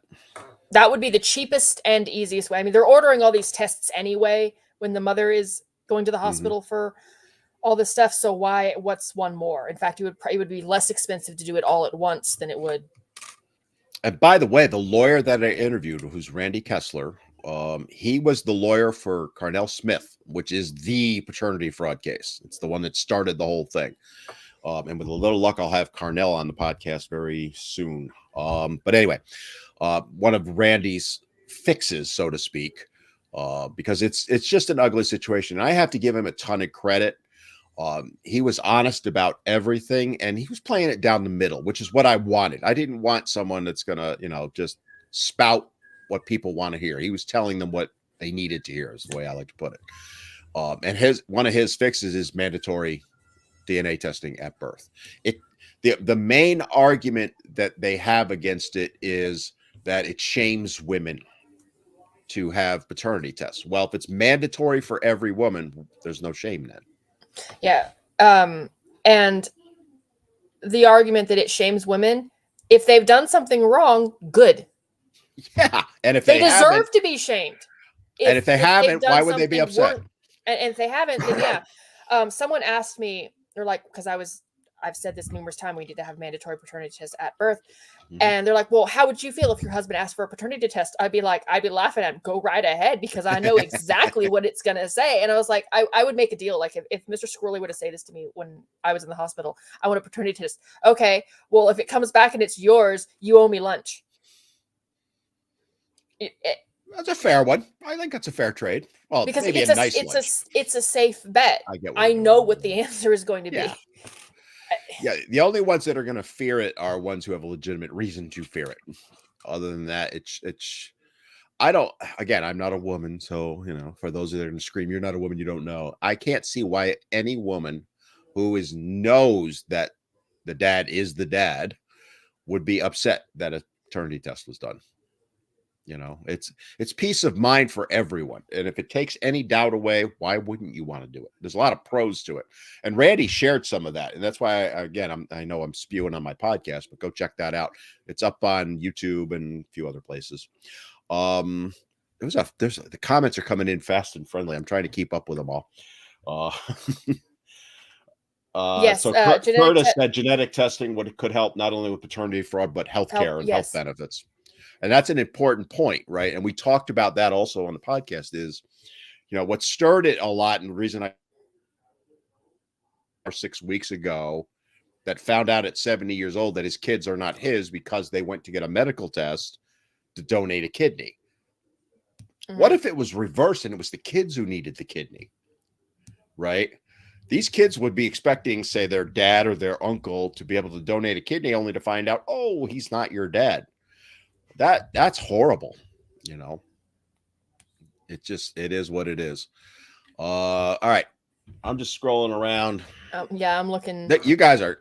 that would be the cheapest and easiest way. I mean, they're ordering all these tests anyway when the mother is going to the Mhm. hospital for all this stuff. So what's one more? In fact, it would be less expensive to do it all at once than it would. And by the way, the lawyer that I interviewed, who's Randy Kessler, he was the lawyer for Carnell Smith, which is the paternity fraud case. It's the one that started the whole thing. And with a little luck, I'll have Carnell on the podcast very soon. But anyway, one of Randy's fixes, so to speak, because it's just an ugly situation. And I have to give him a ton of credit. He was honest about everything, and he was playing it down the middle, which is what I wanted. I didn't want someone that's gonna, just spout what people want to hear. He was telling them what they needed to hear, is the way I like to put it. And one of his fixes is mandatory DNA testing at birth. The main argument that they have against it is that it shames women to have paternity tests. Well, if it's mandatory for every woman, there's no shame then. Yeah. And the argument that it shames women, if they've done something wrong, good. Yeah. And if they deserve to be shamed. If they haven't, why would they be upset? And if they haven't, then yeah. Someone asked me, they're like, because I've said this numerous times, we need to have mandatory paternity tests at birth. Mm-hmm. And they're like, well, how would you feel if your husband asked for a paternity test? I'd be laughing at him, go right ahead, because I know exactly what it's going to say. And I was like, I would make a deal. Like if Mr. Squirrel would have said this to me when I was in the hospital, I want a paternity test. Okay, well, if it comes back and it's yours, you owe me lunch. That's a fair one. I think that's a fair trade. Well, because maybe it's a safe bet. I know what the answer is going to be. Yeah, the only ones that are going to fear it are ones who have a legitimate reason to fear it. Other than that, I'm not a woman, so for those that are going to scream, "You're not a woman, you don't know." I can't see why any woman who knows that the dad is the dad would be upset that a paternity test was done. It's peace of mind for everyone. And if it takes any doubt away, why wouldn't you want to do it? There's a lot of pros to it. And Randy shared some of that. And that's why, I know I'm spewing on my podcast, but go check that out. It's up on YouTube and a few other places. The comments are coming in fast and friendly. I'm trying to keep up with them all. Yes. So Curtis said genetic testing could help not only with paternity fraud, but healthcare and health benefits. And that's an important point, right? And we talked about that also on the podcast is, what stirred it a lot. And the reason 6 weeks ago that found out at 70 years old that his kids are not his because they went to get a medical test to donate a kidney. Mm-hmm. What if it was reversed and it was the kids who needed the kidney, right? These kids would be expecting, say, their dad or their uncle to be able to donate a kidney only to find out, oh, he's not your dad. That's horrible. It is what it is. All right. I'm just scrolling around. Yeah, I'm looking. You guys are,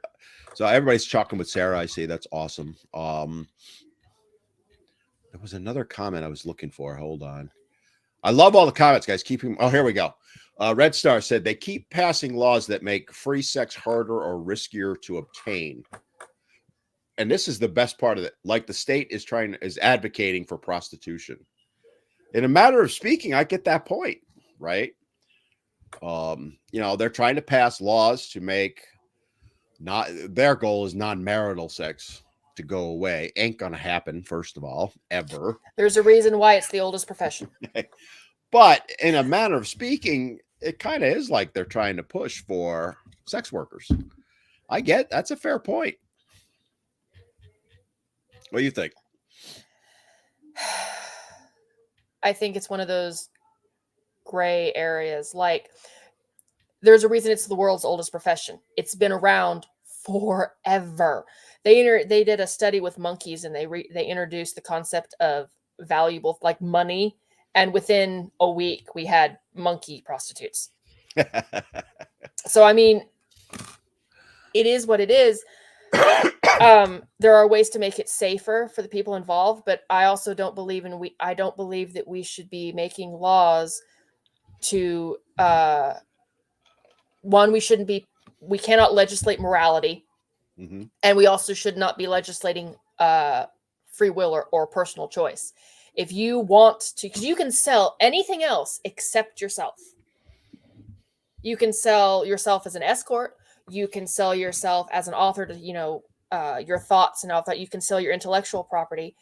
so everybody's chalking with Sarah. I see. That's awesome. There was another comment I was looking for. Hold on. I love all the comments, guys. Oh, here we go. Red Star said they keep passing laws that make free sex harder or riskier to obtain. And this is the best part of it. Like the state is advocating for prostitution. In a matter of speaking, I get that point, right? They're trying to pass laws to make their goal is non-marital sex to go away. Ain't gonna happen, first of all, ever. There's a reason why it's the oldest profession. But in a manner of speaking, it kind of is like they're trying to push for sex workers. That's a fair point. What do you think? I think it's one of those gray areas. Like, there's a reason it's the world's oldest profession. It's been around forever. They did a study with monkeys, and they introduced the concept of valuable, like money, and within a week we had monkey prostitutes. So I mean, it is what it is. There are ways to make it safer for the people involved, but I also don't believe that we should be making laws to one, we cannot legislate morality, and we also should not be legislating free will or personal choice. If you want to, because you can sell anything else except yourself. You can sell yourself as an escort. You can sell yourself as an author to, your thoughts and all that. You can sell your intellectual property.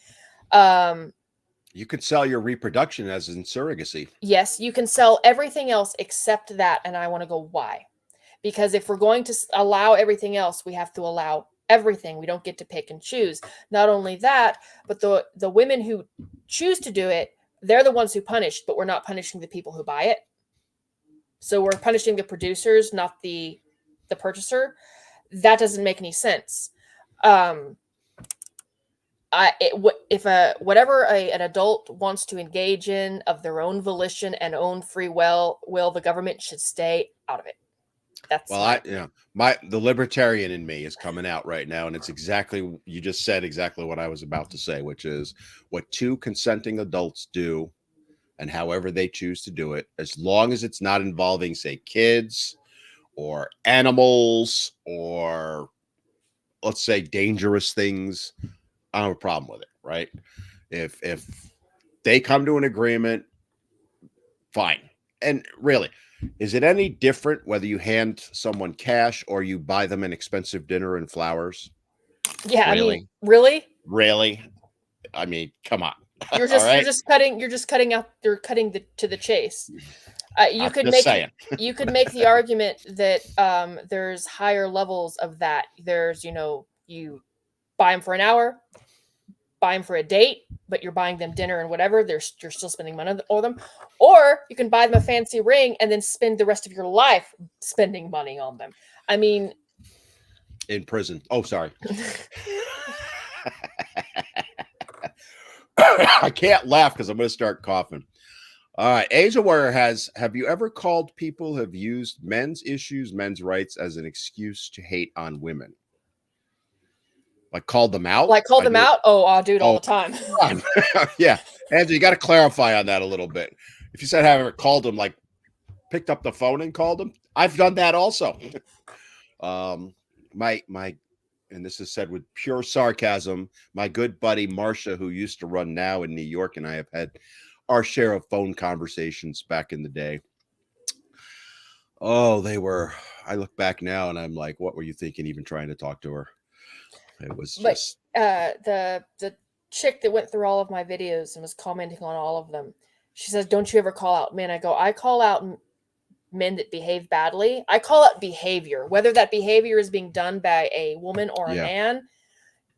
You could sell your reproduction as in surrogacy. Yes, you can sell everything else except that. And I want to go, why? Because if we're going to allow everything else, we have to allow everything. We don't get to pick and choose. Not only that, but the women who choose to do it, they're the ones who punish, but we're not punishing the people who buy it. So we're punishing the producers, not the purchaser. That doesn't make any sense. Whatever an adult wants to engage in of their own volition and own free will, the government should stay out of it. That's the libertarian in me is coming out right now, and it's exactly, you just said exactly what I was about to say, which is what two consenting adults do, and however they choose to do it, as long as it's not involving, say, kids or animals or, let's say, dangerous things, I don't have a problem with it, right? If they come to an agreement, fine. And really, is it any different whether you hand someone cash or you buy them an expensive dinner and flowers? Yeah, really? I mean, really? Really? I mean, come on. You're just cutting to the chase. You could make the argument that there's higher levels of that. There's, you buy them for an hour, buy them for a date, but you're buying them dinner and whatever. You're still spending money on them. Or you can buy them a fancy ring and then spend the rest of your life spending money on them. I mean, in prison. Oh, sorry. I can't laugh because I'm going to start coughing. All right. Asia Warrior have you ever called people who have used men's issues, men's rights as an excuse to hate on women? Like called them out? Oh, I'll do it all the time. Yeah. Andrew, you got to clarify on that a little bit. If you said, have ever called them, like picked up the phone and called them, I've done that also. And this is said with pure sarcasm, my good buddy Marcia, who used to run Now in New York, and I have had our share of phone conversations back in the day. Oh, I look back now and I'm like, what were you thinking even trying to talk to her? It was just the chick that went through all of my videos and was commenting on all of them. She says, don't you ever call out men? I go, I call out men that behave badly. I call out behavior, whether that behavior is being done by a woman or a man.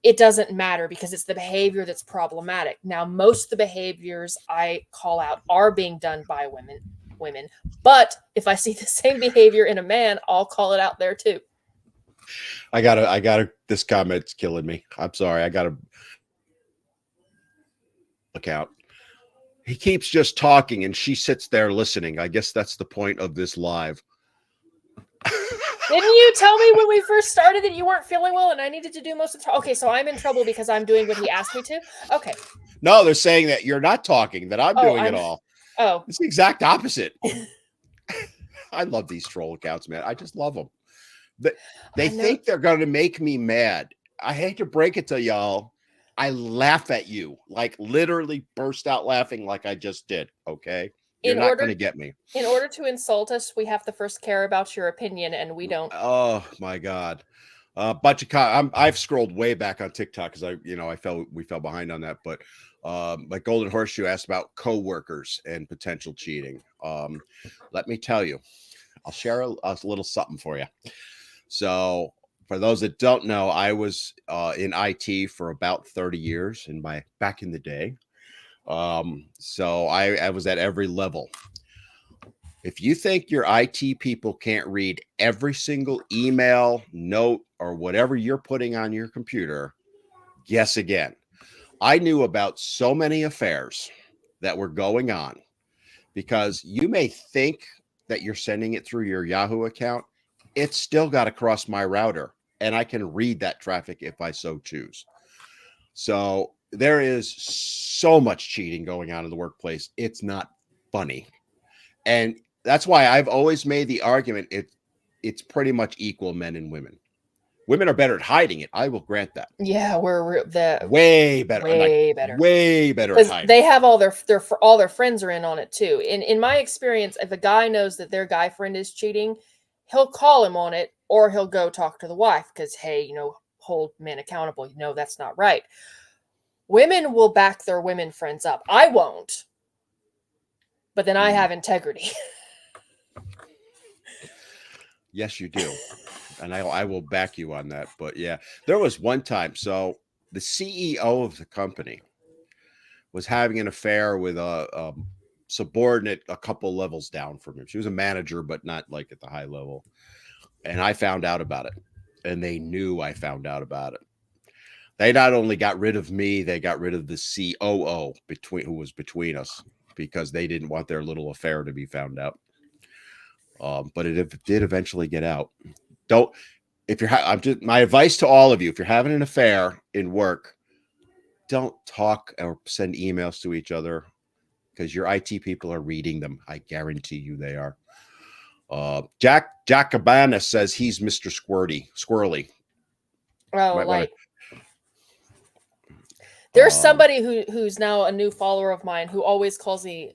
It doesn't matter because it's the behavior that's problematic. Now, most of the behaviors I call out are being done by women. But if I see the same behavior in a man, I'll call it out there too. I gotta, this comment's killing me. I'm sorry. I gotta look out. He keeps just talking and she sits there listening. I guess that's the point of this live. Didn't you tell me when we first started that you weren't feeling well and I needed to do most of the okay, so I'm in trouble because I'm doing what he asked me to? Okay. No, they're saying that you're not talking, that I'm doing it all. Oh. It's the exact opposite. I love these troll accounts, man. I just love them. They think they're going to make me mad. I hate to break it to y'all. I laugh at you, like literally burst out laughing like I just did. Okay. You're not going to get me. In order to insult us, we have to first care about your opinion, and we don't. Oh my God. Bunch of I've scrolled way back on TikTok because we fell behind on that. But like Golden Horseshoe asked about coworkers and potential cheating. Let me tell you, I'll share a little something for you. So for those that don't know, I was in IT for about 30 years back in the day. So I was at every level. If you think your IT people can't read every single email, note, or whatever you're putting on your computer, guess again. I knew about so many affairs that were going on because you may think that you're sending it through your Yahoo account. It's still got to cross my router, and I can read that traffic if I so choose. So there is so much cheating going on in the workplace. It's not funny. And that's why I've always made the argument it's pretty much equal, men and women. Women are better at hiding it. I will grant that. Yeah, we're the Way better. I'm like way better. way better at Because hiding. they have all their friends are in on it too. In my experience, if a guy knows that their guy friend is cheating, he'll call him on it, or he'll go talk to the wife because, hey, hold men accountable. That's not right. Women will back their women friends up. I won't, but then I have integrity. Yes, you do. And I will back you on that. But yeah, there was one time. So the CEO of the company was having an affair with a subordinate a couple levels down from him. She was a manager, but not like at the high level. And I found out about it. And they knew I found out about it. They not only got rid of me, they got rid of the COO who was between us because they didn't want their little affair to be found out. But it did eventually get out. Don't if you're I'm just my advice to all of you, if you're having an affair in work, don't talk or send emails to each other because your IT people are reading them. I guarantee you they are. Jack Cabana says he's Mr. Squirrely. Oh, like there's somebody who's now a new follower of mine who always calls me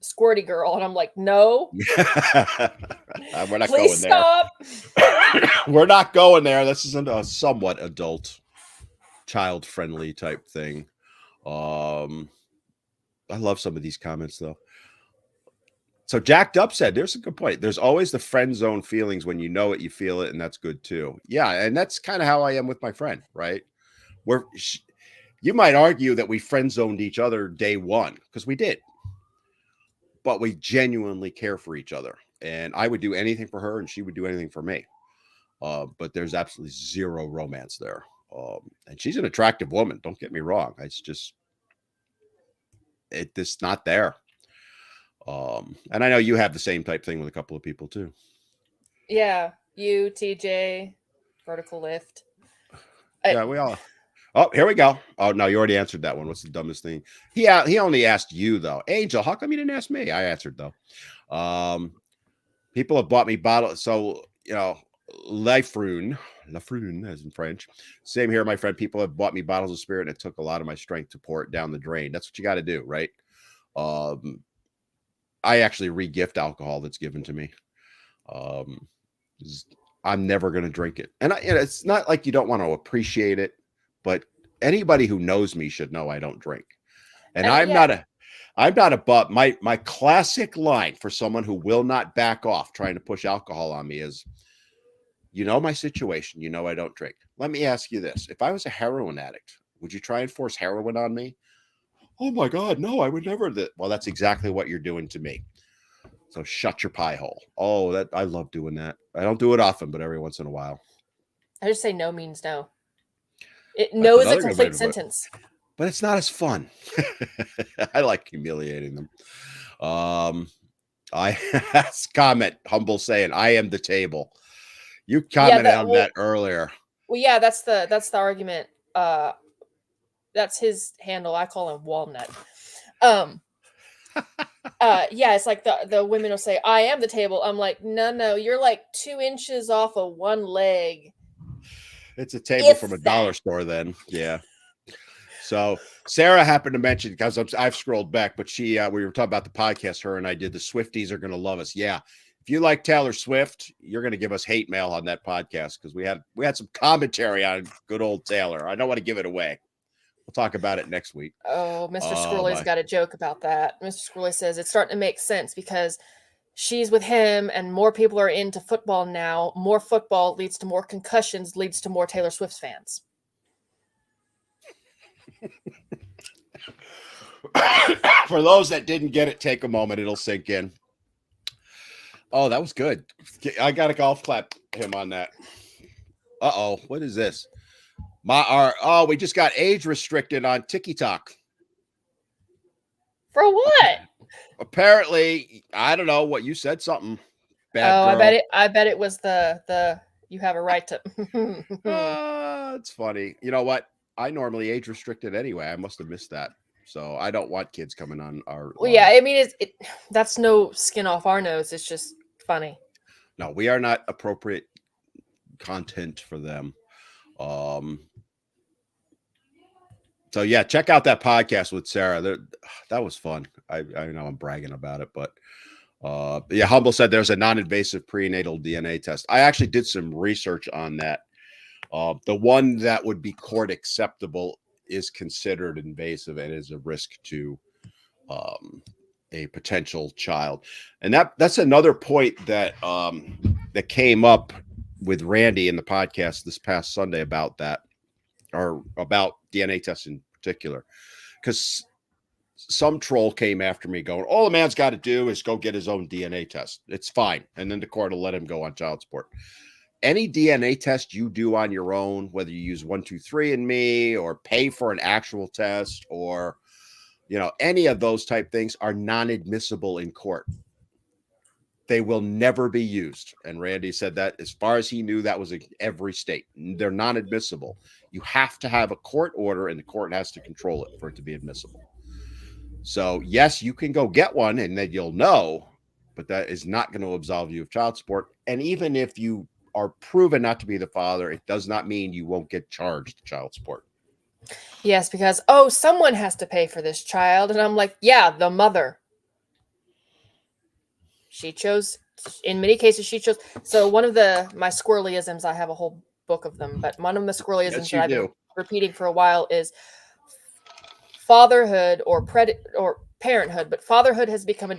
Squirty Girl, and I'm like, no, we're not please going stop. There. We're not going there. This isn't a somewhat adult, child-friendly type thing. I love some of these comments though. So Jacked Up said, there's a good point. There's always the friend zone feelings when you know it, you feel it, and that's good too. Yeah, and that's kind of how I am with my friend, right? You might argue that we friend zoned each other day one because we did. But we genuinely care for each other. And I would do anything for her and she would do anything for me. But there's absolutely zero romance there. And she's an attractive woman. Don't get me wrong. It's not there. And I know you have the same type thing with a couple of people too. Yeah. You, TJ, Vertical Lift. Yeah, we all. Oh, here we go. Oh, no, you already answered that one. What's the dumbest thing? He only asked you, though. Angel, how come you didn't ask me? I answered, though. People have bought me bottles. So, Lafrune, as in French. Same here, my friend. People have bought me bottles of spirit, and it took a lot of my strength to pour it down the drain. That's what you got to do, right? I actually re-gift alcohol that's given to me. I'm never going to drink it. And it's not like you don't want to appreciate it. But anybody who knows me should know I don't drink. And I'm not a butt. My classic line for someone who will not back off trying to push alcohol on me is, my situation, I don't drink. Let me ask you this. If I was a heroin addict, would you try and force heroin on me? Oh my God, no, I would never. Well, that's exactly what you're doing to me. So shut your pie hole. Oh, I love doing that. I don't do it often, but every once in a while. I just say no means no. No is a complete sentence. But it's not as fun. I like humiliating them. I comment, humble saying, I am the table. You commented on that earlier. Well, yeah, that's the argument. That's his handle. I call him Walnut. Yeah, it's like the women will say, I am the table. I'm like, no, you're like 2 inches off of one leg. It's a table from a dollar store then. Yeah. So Sarah happened to mention, because I've scrolled back, but we were talking about the podcast, her and I did, the Swifties are going to love us. Yeah. If you like Taylor Swift, you're going to give us hate mail on that podcast because we had some commentary on good old Taylor. I don't want to give it away. We'll talk about it next week. Oh, Mr. Squirrely's got a joke about that. Mr. Squirrely says it's starting to make sense because she's with him and more people are into football now. More football leads to more concussions, leads to more Taylor Swift fans. For those that didn't get it, take a moment. It'll sink in. Oh, that was good. I got to golf clap him on that. Uh-oh. What is this? We just got age restricted on TikTok. For what? Apparently, I don't know what you said. Something bad. Girl. I bet it was the you have a right to. It's funny. You know what? I normally age restricted anyway. I must have missed that. So I don't want kids coming on our Well, yeah, live. I mean, that's no skin off our nose. It's just funny. No, we are not appropriate content for them. Um, so yeah, check out that podcast with Sarah. That was fun. I know I'm bragging about it, but yeah, Humble said there's a non-invasive prenatal DNA test. I actually did some research on that. The one that would be court acceptable is considered invasive and is a risk to um, a potential child. And that's another point that came up with Randy in the podcast this past Sunday about that, or about DNA tests in particular, because some troll came after me going, all the man's got to do is go get his own DNA test. It's fine. And then the court will let him go on child support. Any DNA test you do on your own, whether you use 123andMe or pay for an actual test or, any of those type things are non-admissible in court. They will never be used. And Randy said that as far as he knew, that was in every state. They're non-admissible. You have to have a court order and the court has to control it for it to be admissible. So yes, you can go get one and then you'll know, but that is not going to absolve you of child support. And even if you are proven not to be the father, it does not mean you won't get charged child support. Yes, because someone has to pay for this child, and I'm like, yeah, the mother. She chose. In many cases, she chose. So one of my squirrelisms, I have a whole book of them, but one of the squirrelisms that I've been repeating for a while is fatherhood or parenthood, but fatherhood has become a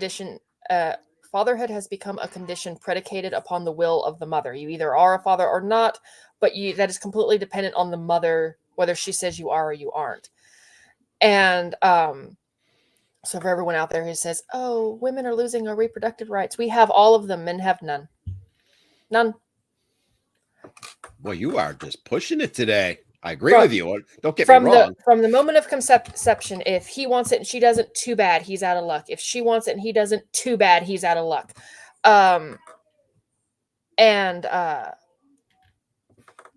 condition predicated upon the will of the mother. You either are a father or not, but that is completely dependent on the mother, whether she says you are or you aren't. And so for everyone out there who says, "Oh, women are losing our reproductive rights," we have all of them. Men have none. None. Well, you are just pushing it today. I agree with you. Don't get me wrong. From the moment of conception, if he wants it and she doesn't, too bad, he's out of luck. If she wants it and he doesn't, too bad, he's out of luck. And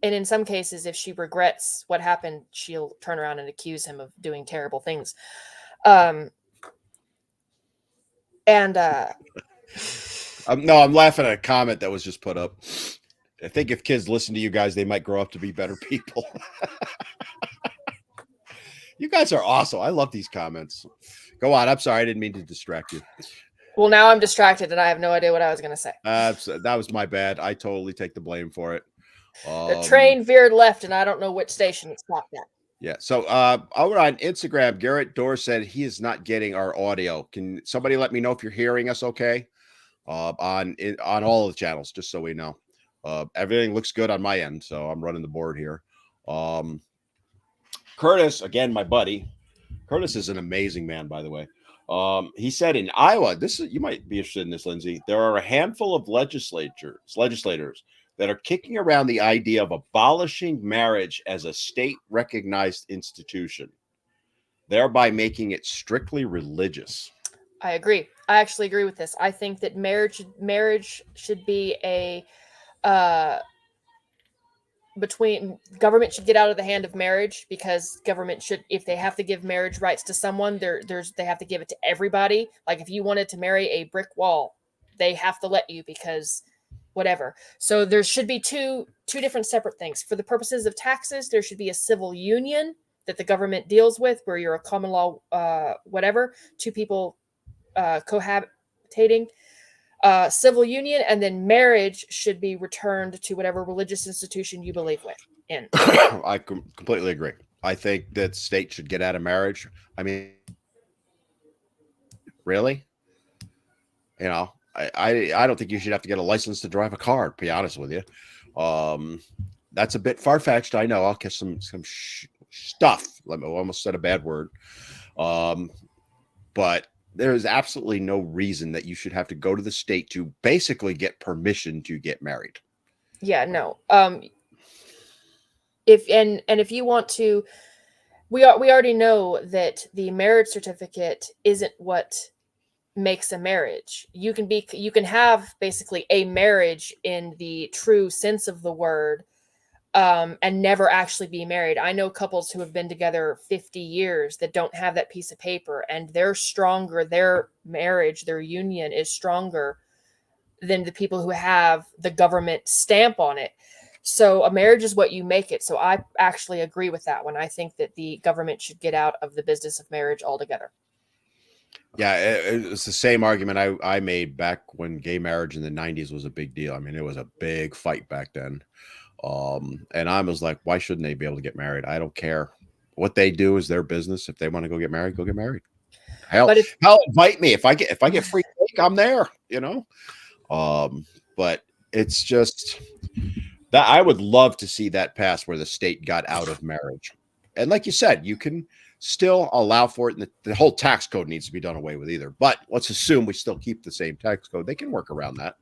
in some cases, if she regrets what happened, she'll turn around and accuse him of doing terrible things. No, I'm laughing at a comment that was just put up. I think if kids listen to you guys, they might grow up to be better people. You guys are awesome. I love these comments. Go on. I'm sorry. I didn't mean to distract you. Well, now I'm distracted and I have no idea what I was going to say. That was my bad. I totally take the blame for it. The train veered left and I don't know which station it stopped at. Yeah. So over on Instagram, Garrett Dorr said he is not getting our audio. Can somebody let me know if you're hearing us okay? On all of the channels, just so we know. Everything looks good on my end, so I'm running the board here. Curtis, again, my buddy. Curtis is an amazing man, by the way. He said in Iowa, you might be interested in this, Lindsay. There are a handful of legislators that are kicking around the idea of abolishing marriage as a state-recognized institution, thereby making it strictly religious. I agree. I actually agree with this. I think that marriage should be a government should get out of the hand of marriage, because government should, if they have to give marriage rights to someone, they have to give it to everybody. Like if you wanted to marry a brick wall, they have to let you, because whatever. So there should be two different separate things. For the purposes of taxes, there should be a civil union that the government deals with, where you're a common law, whatever, two people cohabitating. Civil union, and then marriage should be returned to whatever religious institution you believe in. I completely agree. I think that state should get out of marriage. I mean, really? I don't think you should have to get a license to drive a car, to be honest with you. That's a bit far-fetched. I know. I'll catch some stuff. I almost said a bad word. But there is absolutely no reason that you should have to go to the state to basically get permission to get married. Yeah, no. If you want to, we already know that the marriage certificate isn't what makes a marriage. You can have basically a marriage in the true sense of the word, and never actually be married. I know couples who have been together 50 years that don't have that piece of paper, and they're stronger. Their marriage, their union is stronger than the people who have the government stamp on it. So a marriage is what you make it. So I actually agree with that one. I think that the government should get out of the business of marriage altogether. Yeah, it's the same argument I made back when gay marriage in the 90s was a big deal. I mean, it was a big fight back then. And I was like, why shouldn't they be able to get married? I don't care. What they do is their business. If they want to go get married, go get married. Hell, But if hell, invite me. If I get free cake, I'm there, But it's just that I would love to see that pass where the state got out of marriage. And like you said, you can still allow for it. And the whole tax code needs to be done away with either. But let's assume we still keep the same tax code. They can work around that.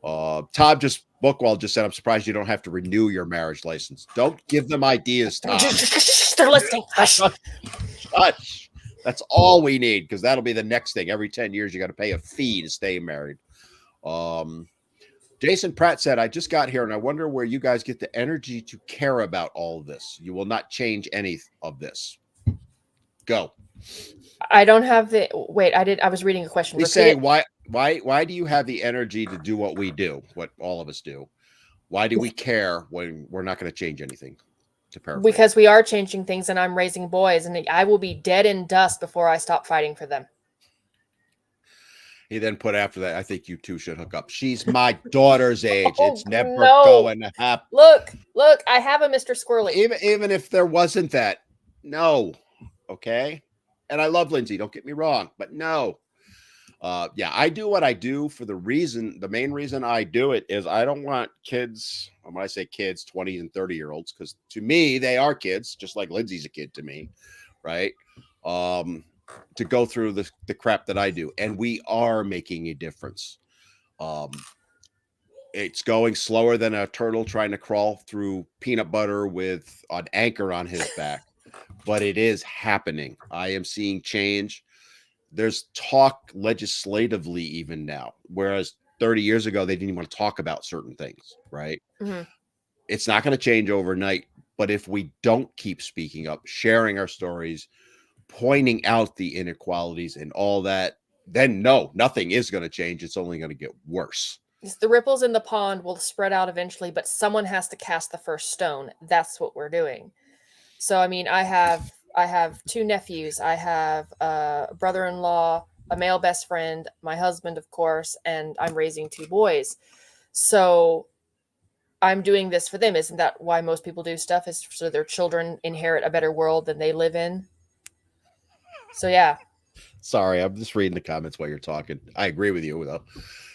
Todd Bookwell just said, I'm surprised you don't have to renew your marriage license. Don't give them ideas, Todd. they're listening. Hush. Hush. That's all we need, because that'll be the next thing. Every 10 years, you got to pay a fee to stay married. Jason Pratt said, I just got here and I wonder where you guys get the energy to care about all of this. You will not change any of this. Go. I don't have the wait. I was reading a question. He's saying, why do you have the energy to do what we do, what all of us do? Why do we care when we're not going to change anything? To paraphrase. Because we are changing things, and I'm raising boys, and I will be dead in dust before I stop fighting for them. He then put after that, I think you two should hook up. She's my daughter's age. It's never going to happen. Look, I have a Mr. Squirrely. Even if there wasn't that, no. Okay. And I love Lindsay, don't get me wrong, but no. Yeah, I do what I do for the main reason I do it is I don't want kids, when I say kids, 20 and 30-year-olds, because to me, they are kids, just like Lindsay's a kid to me, right? To go through the crap that I do. And we are making a difference. It's going slower than a turtle trying to crawl through peanut butter with an anchor on his back, but it is happening. I am seeing change. There's talk legislatively even now, whereas 30 years ago, they didn't even want to talk about certain things, right? Mm-hmm. It's not going to change overnight, but if we don't keep speaking up, sharing our stories, pointing out the inequalities and all that, then no, nothing is going to change. It's only going to get worse. The ripples in the pond will spread out eventually, but someone has to cast the first stone. That's what we're doing. So, I mean, I have two nephews. I have a brother-in-law, a male best friend, my husband, of course, and I'm raising two boys. So I'm doing this for them. Isn't that why most people do stuff? Is so their children inherit a better world than they live in? So, yeah. Sorry, I'm just reading the comments while you're talking. I agree with you, though.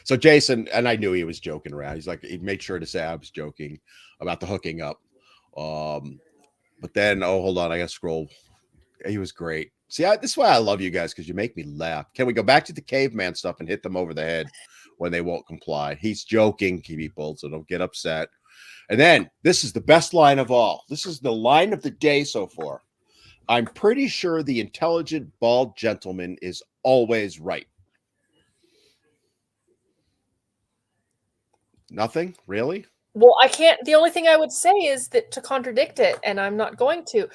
So Jason, and I knew he was joking around. He's like, he made sure to say I was joking about the hooking up. But then, hold on, I got to scroll. He was great. See, this is why I love you guys, because you make me laugh. Can we go back to the caveman stuff and hit them over the head when they won't comply? He's joking, people, so don't get upset. And then, this is the best line of all. This is the line of the day so far. I'm pretty sure the intelligent, bald gentleman is always right. Nothing? Really? Well, I can't. The only thing I would say is that to contradict it, and I'm not going to.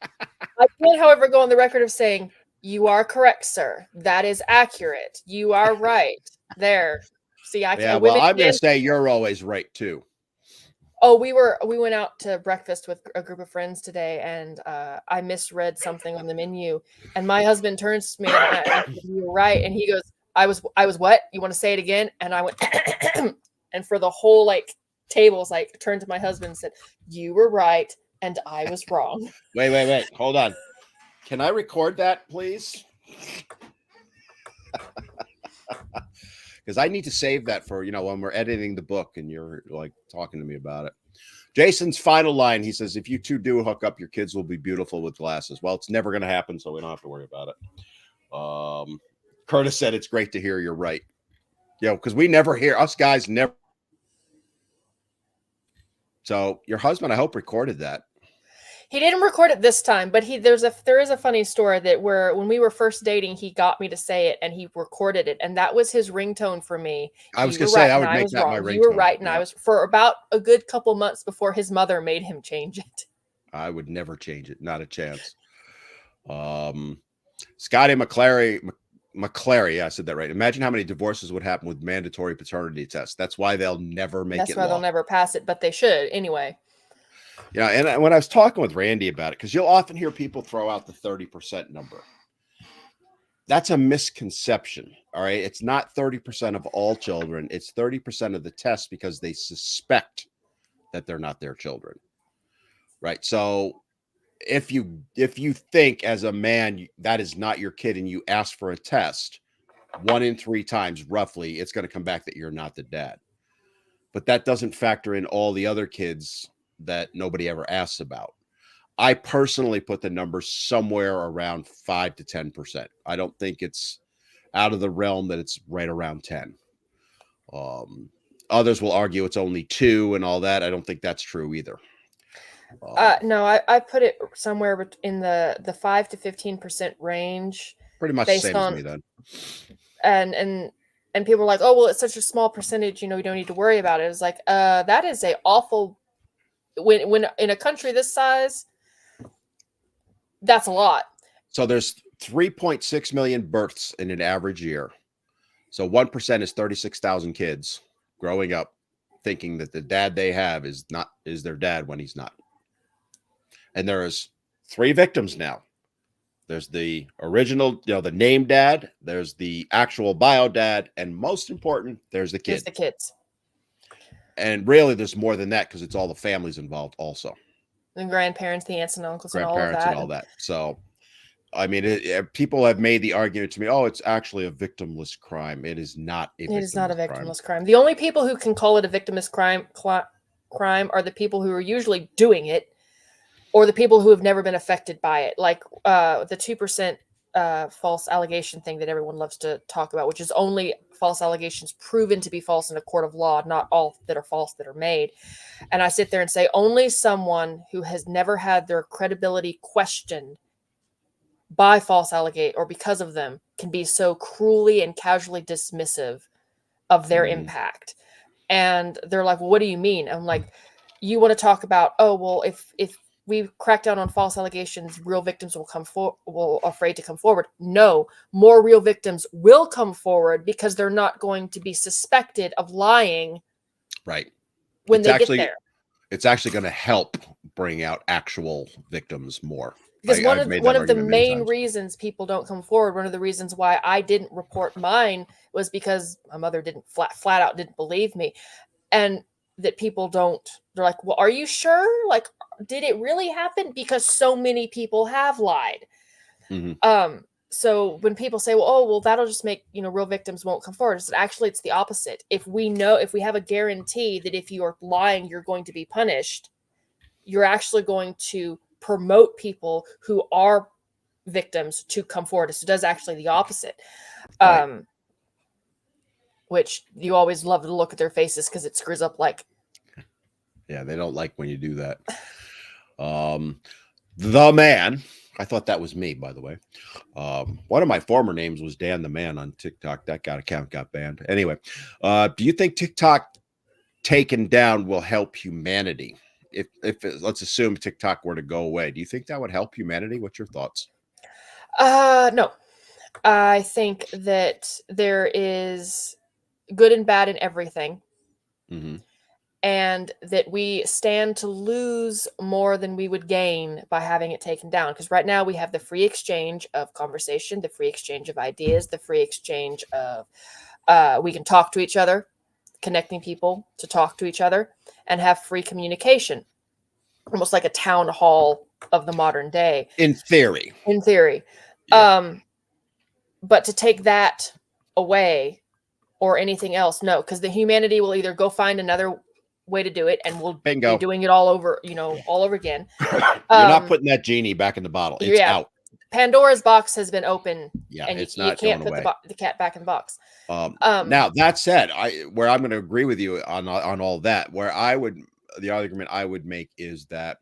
I can, however, go on the record of saying, you are correct, sir. That is accurate. You are right. There. See, I yeah, well, I'm going to say you're always right, too. Oh, we went out to breakfast with a group of friends today, and I misread something on the menu. And my husband turns to me and said, "You're right." And he goes, I was what? You want to say it again? And I went, and for the whole tables, turned to my husband and said, "You were right, and I was wrong." Wait. Hold on. Can I record that, please? Because I need to save that for, when we're editing the book and you're talking to me about it. Jason's final line, he says, if you two do hook up, your kids will be beautiful with glasses. Well, it's never going to happen, so we don't have to worry about it. Curtis said, it's great to hear you're right. Because we never hear, us guys never. So your husband, I hope, recorded that. He didn't record it this time, but there is a funny story that where when we were first dating, he got me to say it and he recorded it, and that was his ringtone for me. I was You gonna were say right I and would I make was that my wrong. You were ringtone. right and I Yeah, was for about a good couple months before his mother made him change it. I would never change it. Not a chance. Um, Scotty McClary. Yeah, I said that right. Imagine how many divorces would happen with mandatory paternity tests. That's why they'll never make That's it why they'll law. never pass it, but they should anyway. Yeah, and when I was talking with Randy about it, because you'll often hear people throw out the 30% number. That's a misconception. All right. It's not 30% of all children, it's 30% of the tests because they suspect that they're not their children. Right. So if you think as a man that is not your kid and you ask for a test, 1 in 3 times roughly, it's going to come back that you're not the dad. But that doesn't factor in all the other kids that nobody ever asks about. I personally put the number somewhere around 5 to 10%. I don't think it's out of the realm that it's right around 10. Um, Others will argue it's only 2 and all that. I don't think that's true either. No, I put it somewhere in the 5 to 15% range, Pretty much the based same as me on then. and people are like, oh well, it's such a small percentage, you don't need to worry about it. It's like, that is a awful when in a country this size, that's a lot. So there's 3.6 million births in an average year. So 1% is 36,000 kids growing up thinking that the dad they have is their dad when he's not. And there's 3 victims now. There's the original, the name dad, there's the actual bio dad, and most important, there's the There's kid. the kids, And really there's more than that because it's all the families involved also. the grandparents, the aunts and uncles, and all of Grandparents and that. all that. So I mean, people have made the argument to me, oh, it's actually a victimless crime. It is not a It is not a victimless crime. victimless crime. The only people who can call it a victimless crime are the people who are usually doing it, or the people who have never been affected by it, like the 2% false allegation thing that everyone loves to talk about, which is only false allegations proven to be false in a court of law, not all that are false that are made. And I sit there and say, only someone who has never had their credibility questioned by false allegate or because of them can be so cruelly and casually dismissive of their impact. And they're like, well, what do you mean? I'm like, you want to talk about, oh well, if we crack down on false allegations, real victims will afraid to come forward. No, more real victims will come forward because they're not going to be suspected of lying, right, when it's they actually, get there. It's actually going to help bring out actual victims more. Because I've made that one of the argument many main times. reasons people don't come forward, one of the reasons why I didn't report mine, was because my mother didn't flat out didn't believe me. And that people don't, they're like, well, are you sure? Like, did it really happen? Because so many people have lied. So when people say, well, oh well, that'll just make real victims won't come forward, actually it's the opposite. If we have a guarantee that if you are lying you're going to be punished, you're actually going to promote people who are victims to come forward. So it does actually the opposite. Right. Which you always love to look at their faces because it screws up like. Yeah, they don't like when you do that. The Man. I thought that was me, by the way. One of my former names was Dan the Man on TikTok. That account got banned. Anyway, do you think TikTok taken down will help humanity? If let's assume TikTok were to go away, do you think that would help humanity? What's your thoughts? No. I think that there is good and bad in everything. And that we stand to lose more than we would gain by having it taken down. Because right now we have the free exchange of conversation, the free exchange of ideas, the free exchange of we can talk to each other, connecting people to talk to each other and have free communication, almost like a town hall of the modern day. In theory. Yeah. But to take that away or anything else, no, because the humanity will either go find another way to do it and we'll be doing it all over, all over again. You're not putting that genie back in the bottle. It's out. Pandora's box has been open. Yeah, and it's you not can't going put away. the cat back in the box. Now that said, where I'm going to agree with you on all that, the argument I would make is that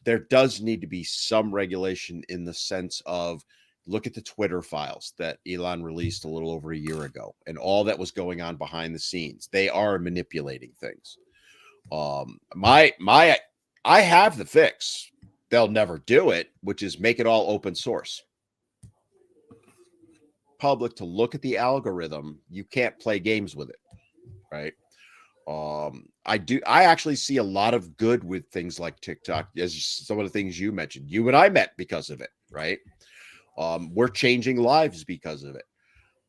there does need to be some regulation in the sense of look at the Twitter files that Elon released a little over a year ago and all that was going on behind the scenes. They are manipulating things. My I have the fix. They'll never do it, which is make it all open source. Public to look at the algorithm, you can't play games with it, right? I actually see a lot of good with things like TikTok, as some of the things you mentioned. You and I met because of it, right? We're changing lives because of it.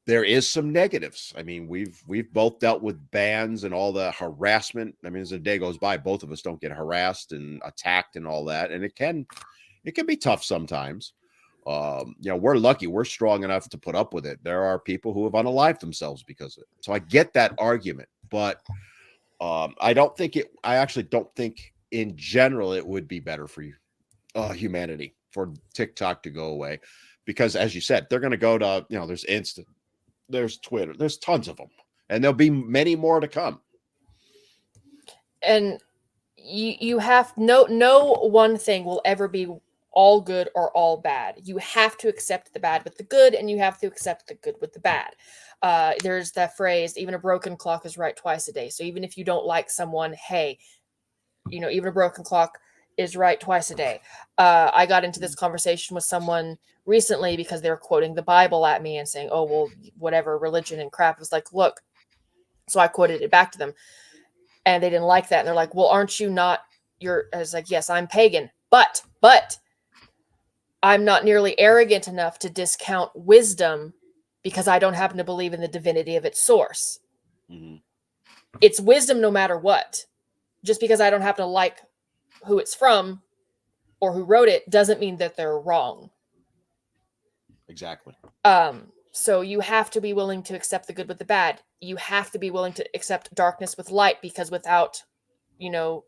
There is some negatives. I mean, we've both dealt with bans and all the harassment. I mean, as the day goes by, both of us don't get harassed and attacked and all that, and it can be tough sometimes. We're lucky. We're strong enough to put up with it. There are people who have unalived themselves because of it. So I get that argument, but I actually don't think in general it would be better for humanity for TikTok to go away, because as you said, they're going to go to, there's Insta, there's Twitter, there's tons of them, and there'll be many more to come. And you have no one thing will ever be all good or all bad. You have to accept the bad with the good, and you have to accept the good with the bad. There's that phrase, even a broken clock is right twice a day. So even if you don't like someone, hey, even a broken clock is right twice a day. I got into this conversation with someone recently because they were quoting the Bible at me and saying, oh, well, whatever, religion and crap. I was like, look. So I quoted it back to them, and they didn't like that. And they're like, well, aren't you not, I was like, yes, I'm pagan, but I'm not nearly arrogant enough to discount wisdom because I don't happen to believe in the divinity of its source. Mm-hmm. It's wisdom no matter what. Just because I don't happen to like who it's from or who wrote it doesn't mean that they're wrong. Exactly. So you have to be willing to accept the good with the bad. You have to be willing to accept darkness with light, because without, then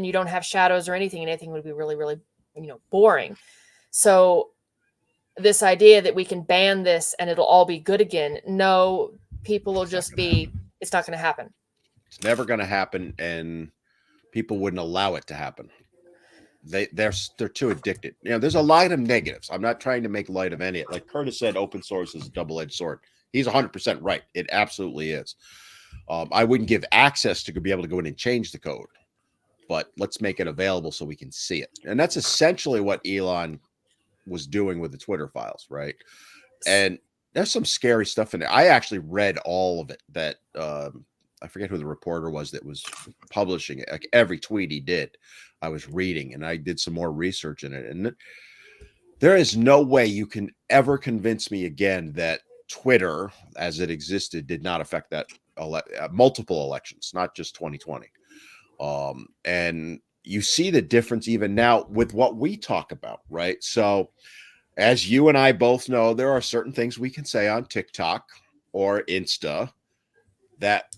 you don't have shadows or anything, and anything would be really, really, boring. So this idea that we can ban this and it'll all be good again, no, people will just be, it's not going to happen. It's never going to happen, and people wouldn't allow it to happen. They're too addicted. There's a lot of negatives. I'm not trying to make light of any. Like Curtis said, open source is a double-edged sword. He's 100% right. It absolutely is. I wouldn't give access to be able to go in and change the code, but let's make it available so we can see it. And that's essentially what Elon was doing with the Twitter files, right? And there's some scary stuff in there. I actually read all of it. That I forget who the reporter was that was publishing it. Like every tweet he did, I was reading, and I did some more research in it. And there is no way you can ever convince me again that Twitter, as it existed, did not affect that multiple elections, not just 2020. And you see the difference even now with what we talk about, right? So as you and I both know, there are certain things we can say on TikTok or Insta that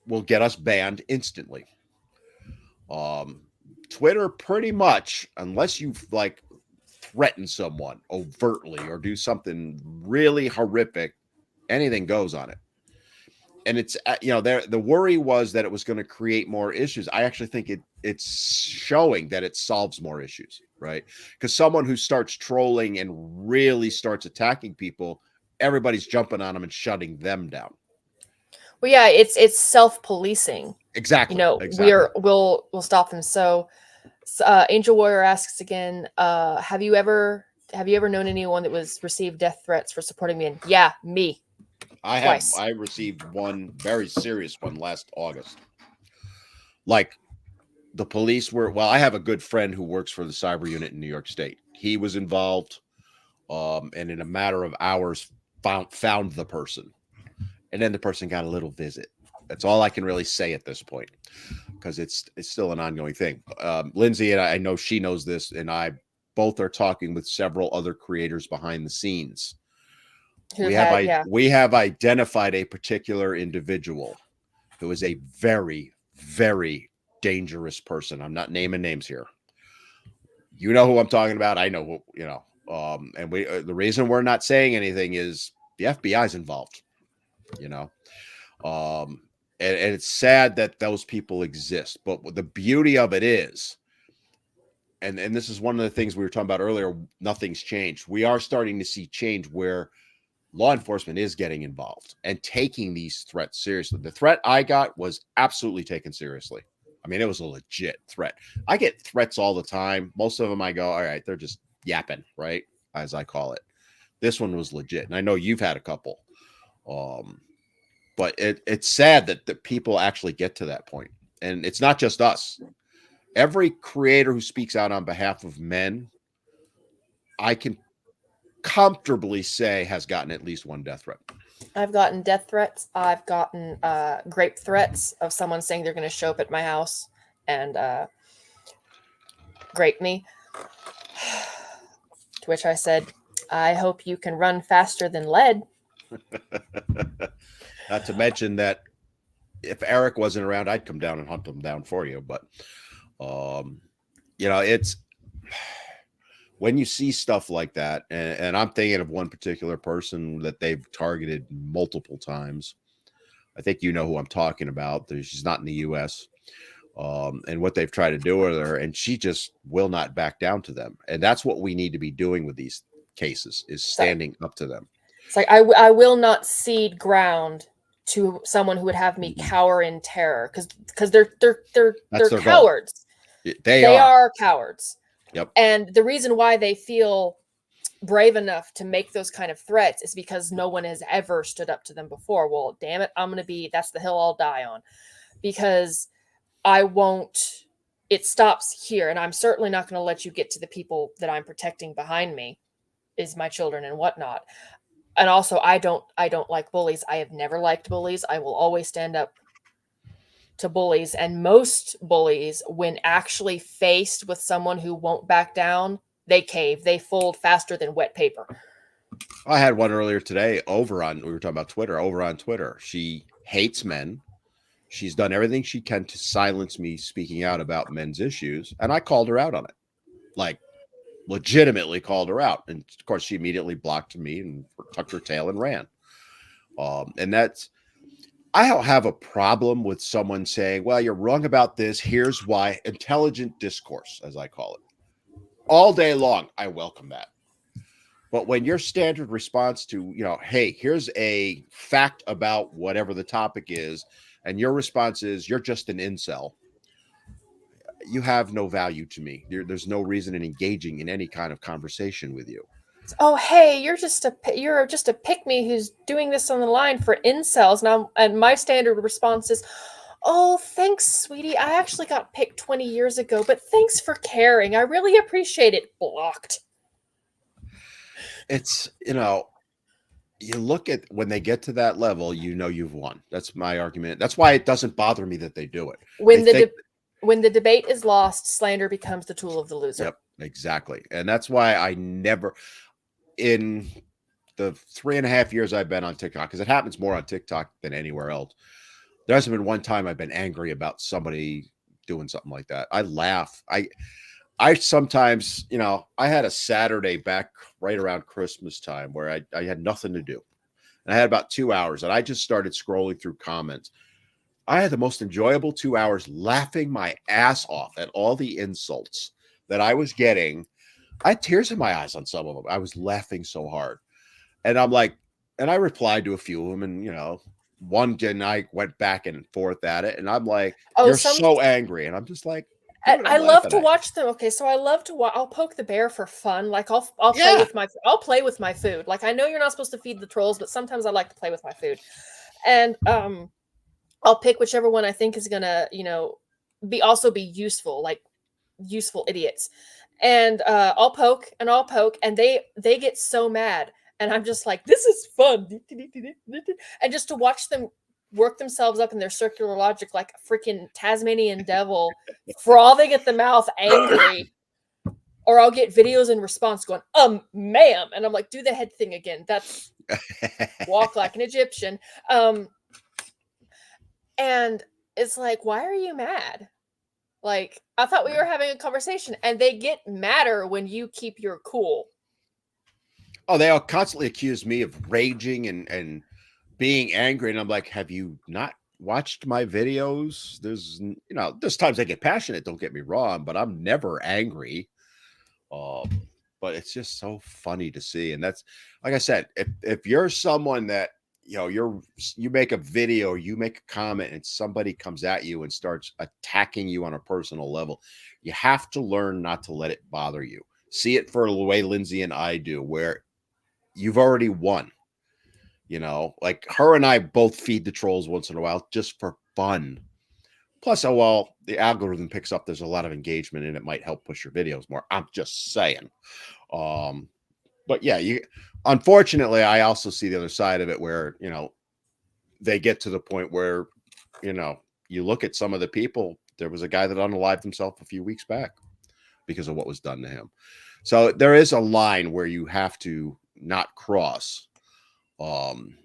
will get us banned instantly. Twitter, pretty much, unless you threaten someone overtly or do something really horrific, anything goes on it. And it's the worry was that it was going to create more issues. I actually think it's showing that it solves more issues, right? Because someone who starts trolling and really starts attacking people, everybody's jumping on them and shutting them down. Well, yeah, it's self-policing. Exactly. We'll stop them. So Angel Warrior asks again, have you ever known anyone that was received death threats for supporting me? And yeah, me. I Twice. I received one very serious one last August. Like the police were, I have a good friend who works for the cyber unit in New York State. He was involved, and in a matter of hours found the person. And then the person got a little visit. That's all I can really say at this point, because it's still an ongoing thing. Lindsay, and I know she knows this, and I both are talking with several other creators behind the scenes. We have identified a particular individual who is a very, very dangerous person. I'm not naming names here. You know who I'm talking about. I know who, and the reason we're not saying anything is the FBI is involved, and it's sad that those people exist. But the beauty of it is and this is one of the things we were talking about earlier. Nothing's changed. We are starting to see change where law enforcement is getting involved and taking these threats seriously. The threat I got was absolutely taken seriously. I mean, it was a legit threat. I get threats all the time. Most of them I go, all right, they're just yapping, right? As I call it. This one was legit. And I know you've had a couple. But it's sad that the people actually get to that point. And it's not just us. Every creator who speaks out on behalf of men, I can comfortably say has gotten at least one death threat. I've gotten death threats. I've gotten grape threats of someone saying they're going to show up at my house and grape me. To which I said, I hope you can run faster than lead. Not to mention that if Eric wasn't around, I'd come down and hunt them down for you. But, it's when you see stuff like that, and I'm thinking of one particular person that they've targeted multiple times. I think you know who I'm talking about. She's not in the U.S. And what they've tried to do with her, and she just will not back down to them. And that's what we need to be doing with these cases, is standing up to them. It's like, I will not cede ground to someone who would have me cower in terror, because they're cowards. They are cowards. Yep. And the reason why they feel brave enough to make those kind of threats is because no one has ever stood up to them before. Well, damn it, that's the hill I'll die on, because it stops here. And I'm certainly not going to let you get to the people that I'm protecting behind me, is my children and whatnot. And also, I don't like bullies. I have never liked bullies. I will always stand up to bullies. And most bullies, when actually faced with someone who won't back down, they cave. They fold faster than wet paper. I had one earlier today we were talking about Twitter, over on Twitter. She hates men. She's done everything she can to silence me speaking out about men's issues. And I called her out on it. Like, legitimately called her out. And of course, she immediately blocked me and tucked her tail and ran. And I don't have a problem with someone saying, well, you're wrong about this. Here's why. Intelligent discourse, as I call it. All day long, I welcome that. But when your standard response to, hey, here's a fact about whatever the topic is, and your response is, you're just an incel, you have no value to me. There's no reason in engaging in any kind of conversation with you. Oh, hey, you're just a pick-me who's doing this on the line for incels. And my standard response is, oh, thanks, sweetie. I actually got picked 20 years ago, but thanks for caring. I really appreciate it. Blocked. It's, you look at when they get to that level, you've won. That's my argument. That's why it doesn't bother me that they do it. When the debate is lost, slander becomes the tool of the loser. Yep, exactly. And that's why I never, in the 3.5 years I've been on TikTok, because it happens more on TikTok than anywhere else, there hasn't been one time I've been angry about somebody doing something like that. I laugh. I sometimes, I had a Saturday back right around Christmas time where I had nothing to do. And I had about 2 hours, and I just started scrolling through comments. I had the most enjoyable 2 hours laughing my ass off at all the insults that I was getting. I had tears in my eyes on some of them. I was laughing so hard. And I'm like, and I replied to a few of them, and, one and I went back and forth at it. And I'm like, you're so angry. And I'm just like, I love to watch them. Okay, so I love to watch. I'll poke the bear for fun. Like I'll play with my food. Like, I know you're not supposed to feed the trolls, but sometimes I like to play with my food. And I'll pick whichever one I think is gonna, be useful, like useful idiots. And I'll poke, and they get so mad, and I'm just like, this is fun. And just to watch them work themselves up in their circular logic like a freaking Tasmanian devil, frothing at the mouth, angry. Or I'll get videos in response going, ma'am. And I'm like, do the head thing again. That's walk like an Egyptian. And it's like, why are you mad? Like, I thought we were having a conversation. And they get madder when you keep your cool. Oh, they all constantly accuse me of raging and being angry. And I'm like, have you not watched my videos, there's times I get passionate, don't get me wrong, but I'm never angry. Um, but it's just so funny to see. And that's like I said, if you're someone that you make a video, you make a comment, and somebody comes at you and starts attacking you on a personal level, you have to learn not to let it bother you. See it for the way Lindsay and I do, where you've already won. Like her and I both feed the trolls once in a while just for fun. Plus, oh well, the algorithm picks up there's a lot of engagement and it might help push your videos more. I'm just saying. But yeah, unfortunately I also see the other side of it where, they get to the point where, you look at some of the people. There was a guy that unalived himself a few weeks back because of what was done to him. So there is a line where you have to not cross. And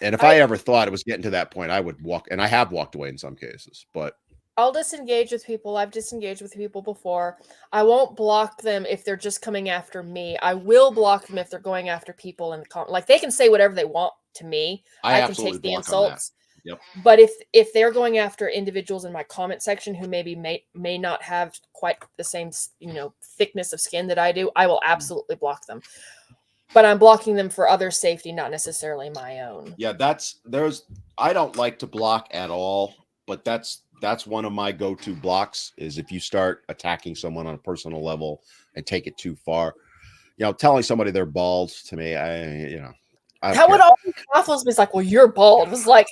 if I ever thought it was getting to that point, I would walk, and I have walked away in some cases, but I'll disengage with people. I've disengaged with people before. I won't block them if they're just coming after me. I will block them if they're going after people in the comment. Like, they can say whatever they want to me. I can absolutely take the block on that. insults. Yep. But if they're going after individuals in my comment section who maybe may not have quite the same, thickness of skin that I do, I will absolutely block them. But I'm blocking them for other safety, not necessarily my own. Yeah, I don't like to block at all, but that's one of my go-to blocks is if you start attacking someone on a personal level and take it too far. Telling somebody they're bald, to me, I don't That would care. always baffles me. It's like, well, you're bald. It was like,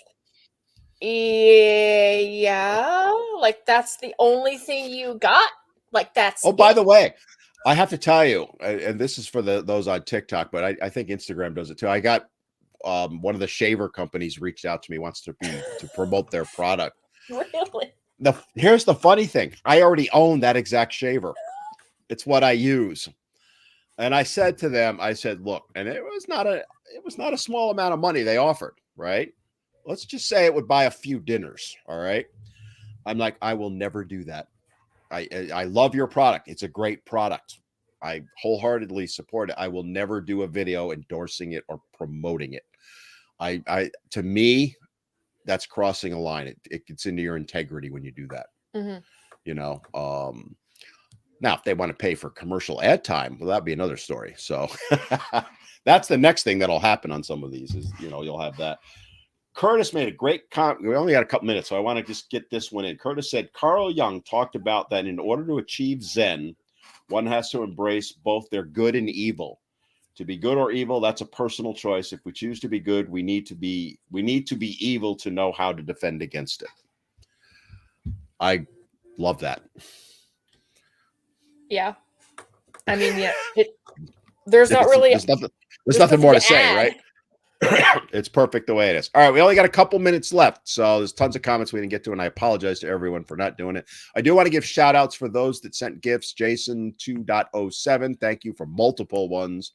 yeah, like that's the only thing you got. Like that's. Oh, by the way, I have to tell you, and this is for those on TikTok, but I think Instagram does it too. I got one of the shaver companies reached out to me, wants to promote their product. Really? Here's the funny thing. I already own that exact shaver. It's what I use. And I said to them, look, and it was not a small amount of money they offered, right? Let's just say it would buy a few dinners. All right. I'm like, I will never do that. I love your product. It's a great product. I wholeheartedly support it. I will never do a video endorsing it or promoting it. To me, that's crossing a line. It gets into your integrity when you do that. Mm-hmm. Now, if they want to pay for commercial ad time, well, that'd be another story. So that's the next thing that'll happen on some of these is, you'll have that. Curtis made a great comment. We only got a couple minutes, so I want to just get this one in. Curtis said, Carl Jung talked about that in order to achieve Zen, one has to embrace both their good and evil. To be good or evil, that's a personal choice. If we choose to be good, we need to be evil to know how to defend against it. I love that. Yeah. I mean, yeah, there's nothing more to say, right? It's perfect the way it is. All right, we only got a couple minutes left, so there's tons of comments we didn't get to, and I apologize to everyone for not doing it. I do want to give shout outs for those that sent gifts. Jason 2.07, thank you for multiple ones.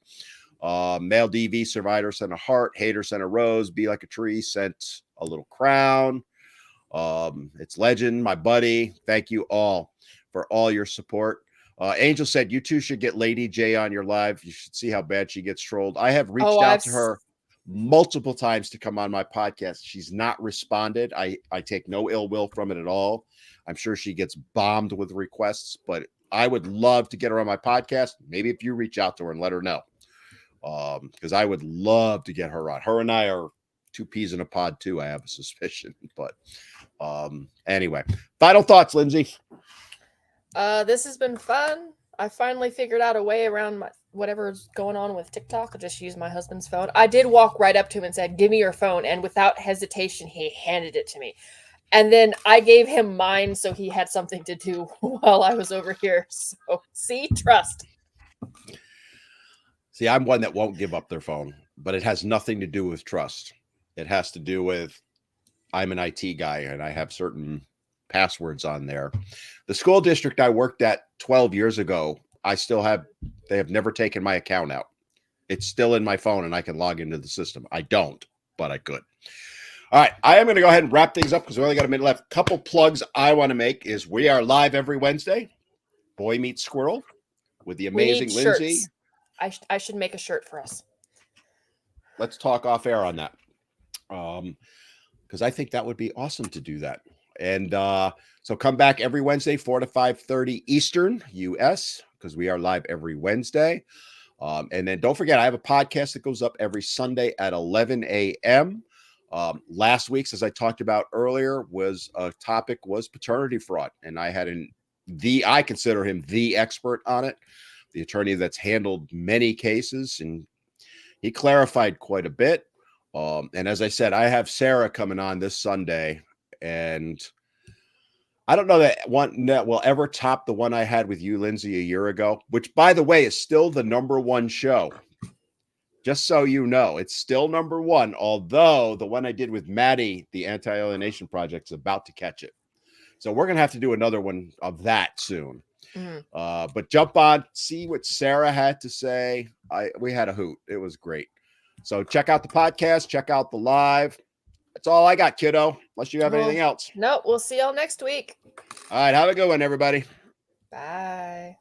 Male DV Survivor sent a heart. Hater sent a rose. Be Like a Tree sent a little crown. It's Legend, my buddy. Thank you all for all your support. Angel said, you two should get Lady J on your live. You should see how bad she gets trolled. I have reached out to her multiple times to come on my podcast. She's not responded. I take no ill will from it at all. I'm sure she gets bombed with requests, but I would love to get her on my podcast. Maybe if you reach out to her and let her know, because I would love to get her on. Her and I are two peas in a pod too. I have a suspicion, but anyway, final thoughts, Lindsay. This has been fun. I finally figured out a way around whatever's going on with TikTok. I just used my husband's phone. I did walk right up to him and said, give me your phone. And without hesitation, he handed it to me. And then I gave him mine so he had something to do while I was over here. So, see, trust. See, I'm one that won't give up their phone, but it has nothing to do with trust. It has to do with I'm an IT guy and I have certain passwords on there. The school district I worked at 12 years ago, they have never taken my account out. It's still in my phone and I can log into the system. I don't, but I could. All right. I am going to go ahead and wrap things up because we only got a minute left. Couple plugs I want to make is we are live every Wednesday. Boy Meets Squirrel with the amazing Lindsay. I should make a shirt for us. Let's talk off air on that. because I think that would be awesome to do that. And so come back every Wednesday, 4 to 5:30 Eastern US, because we are live every Wednesday. And then don't forget, I have a podcast that goes up every Sunday at 11 a.m. Last week's, as I talked about earlier, was a topic was paternity fraud. And I had I consider him the expert on it, the attorney that's handled many cases, and he clarified quite a bit. And as I said, I have Sarah coming on this Sunday, and I don't know that one that will ever top the one I had with you, Lindsay, a year ago, which, by the way, is still the #1 show. Just so you know, it's still #1, although the one I did with Maddie, the Anti-Alienation Project, is about to catch it. So we're going to have to do another one of that soon. But jump on, see what Sarah had to say. We had a hoot. It was great. So check out the podcast, check out the live. That's all I got, kiddo, unless you have anything else. No, we'll see y'all next week. All right, have a good one, everybody. Bye.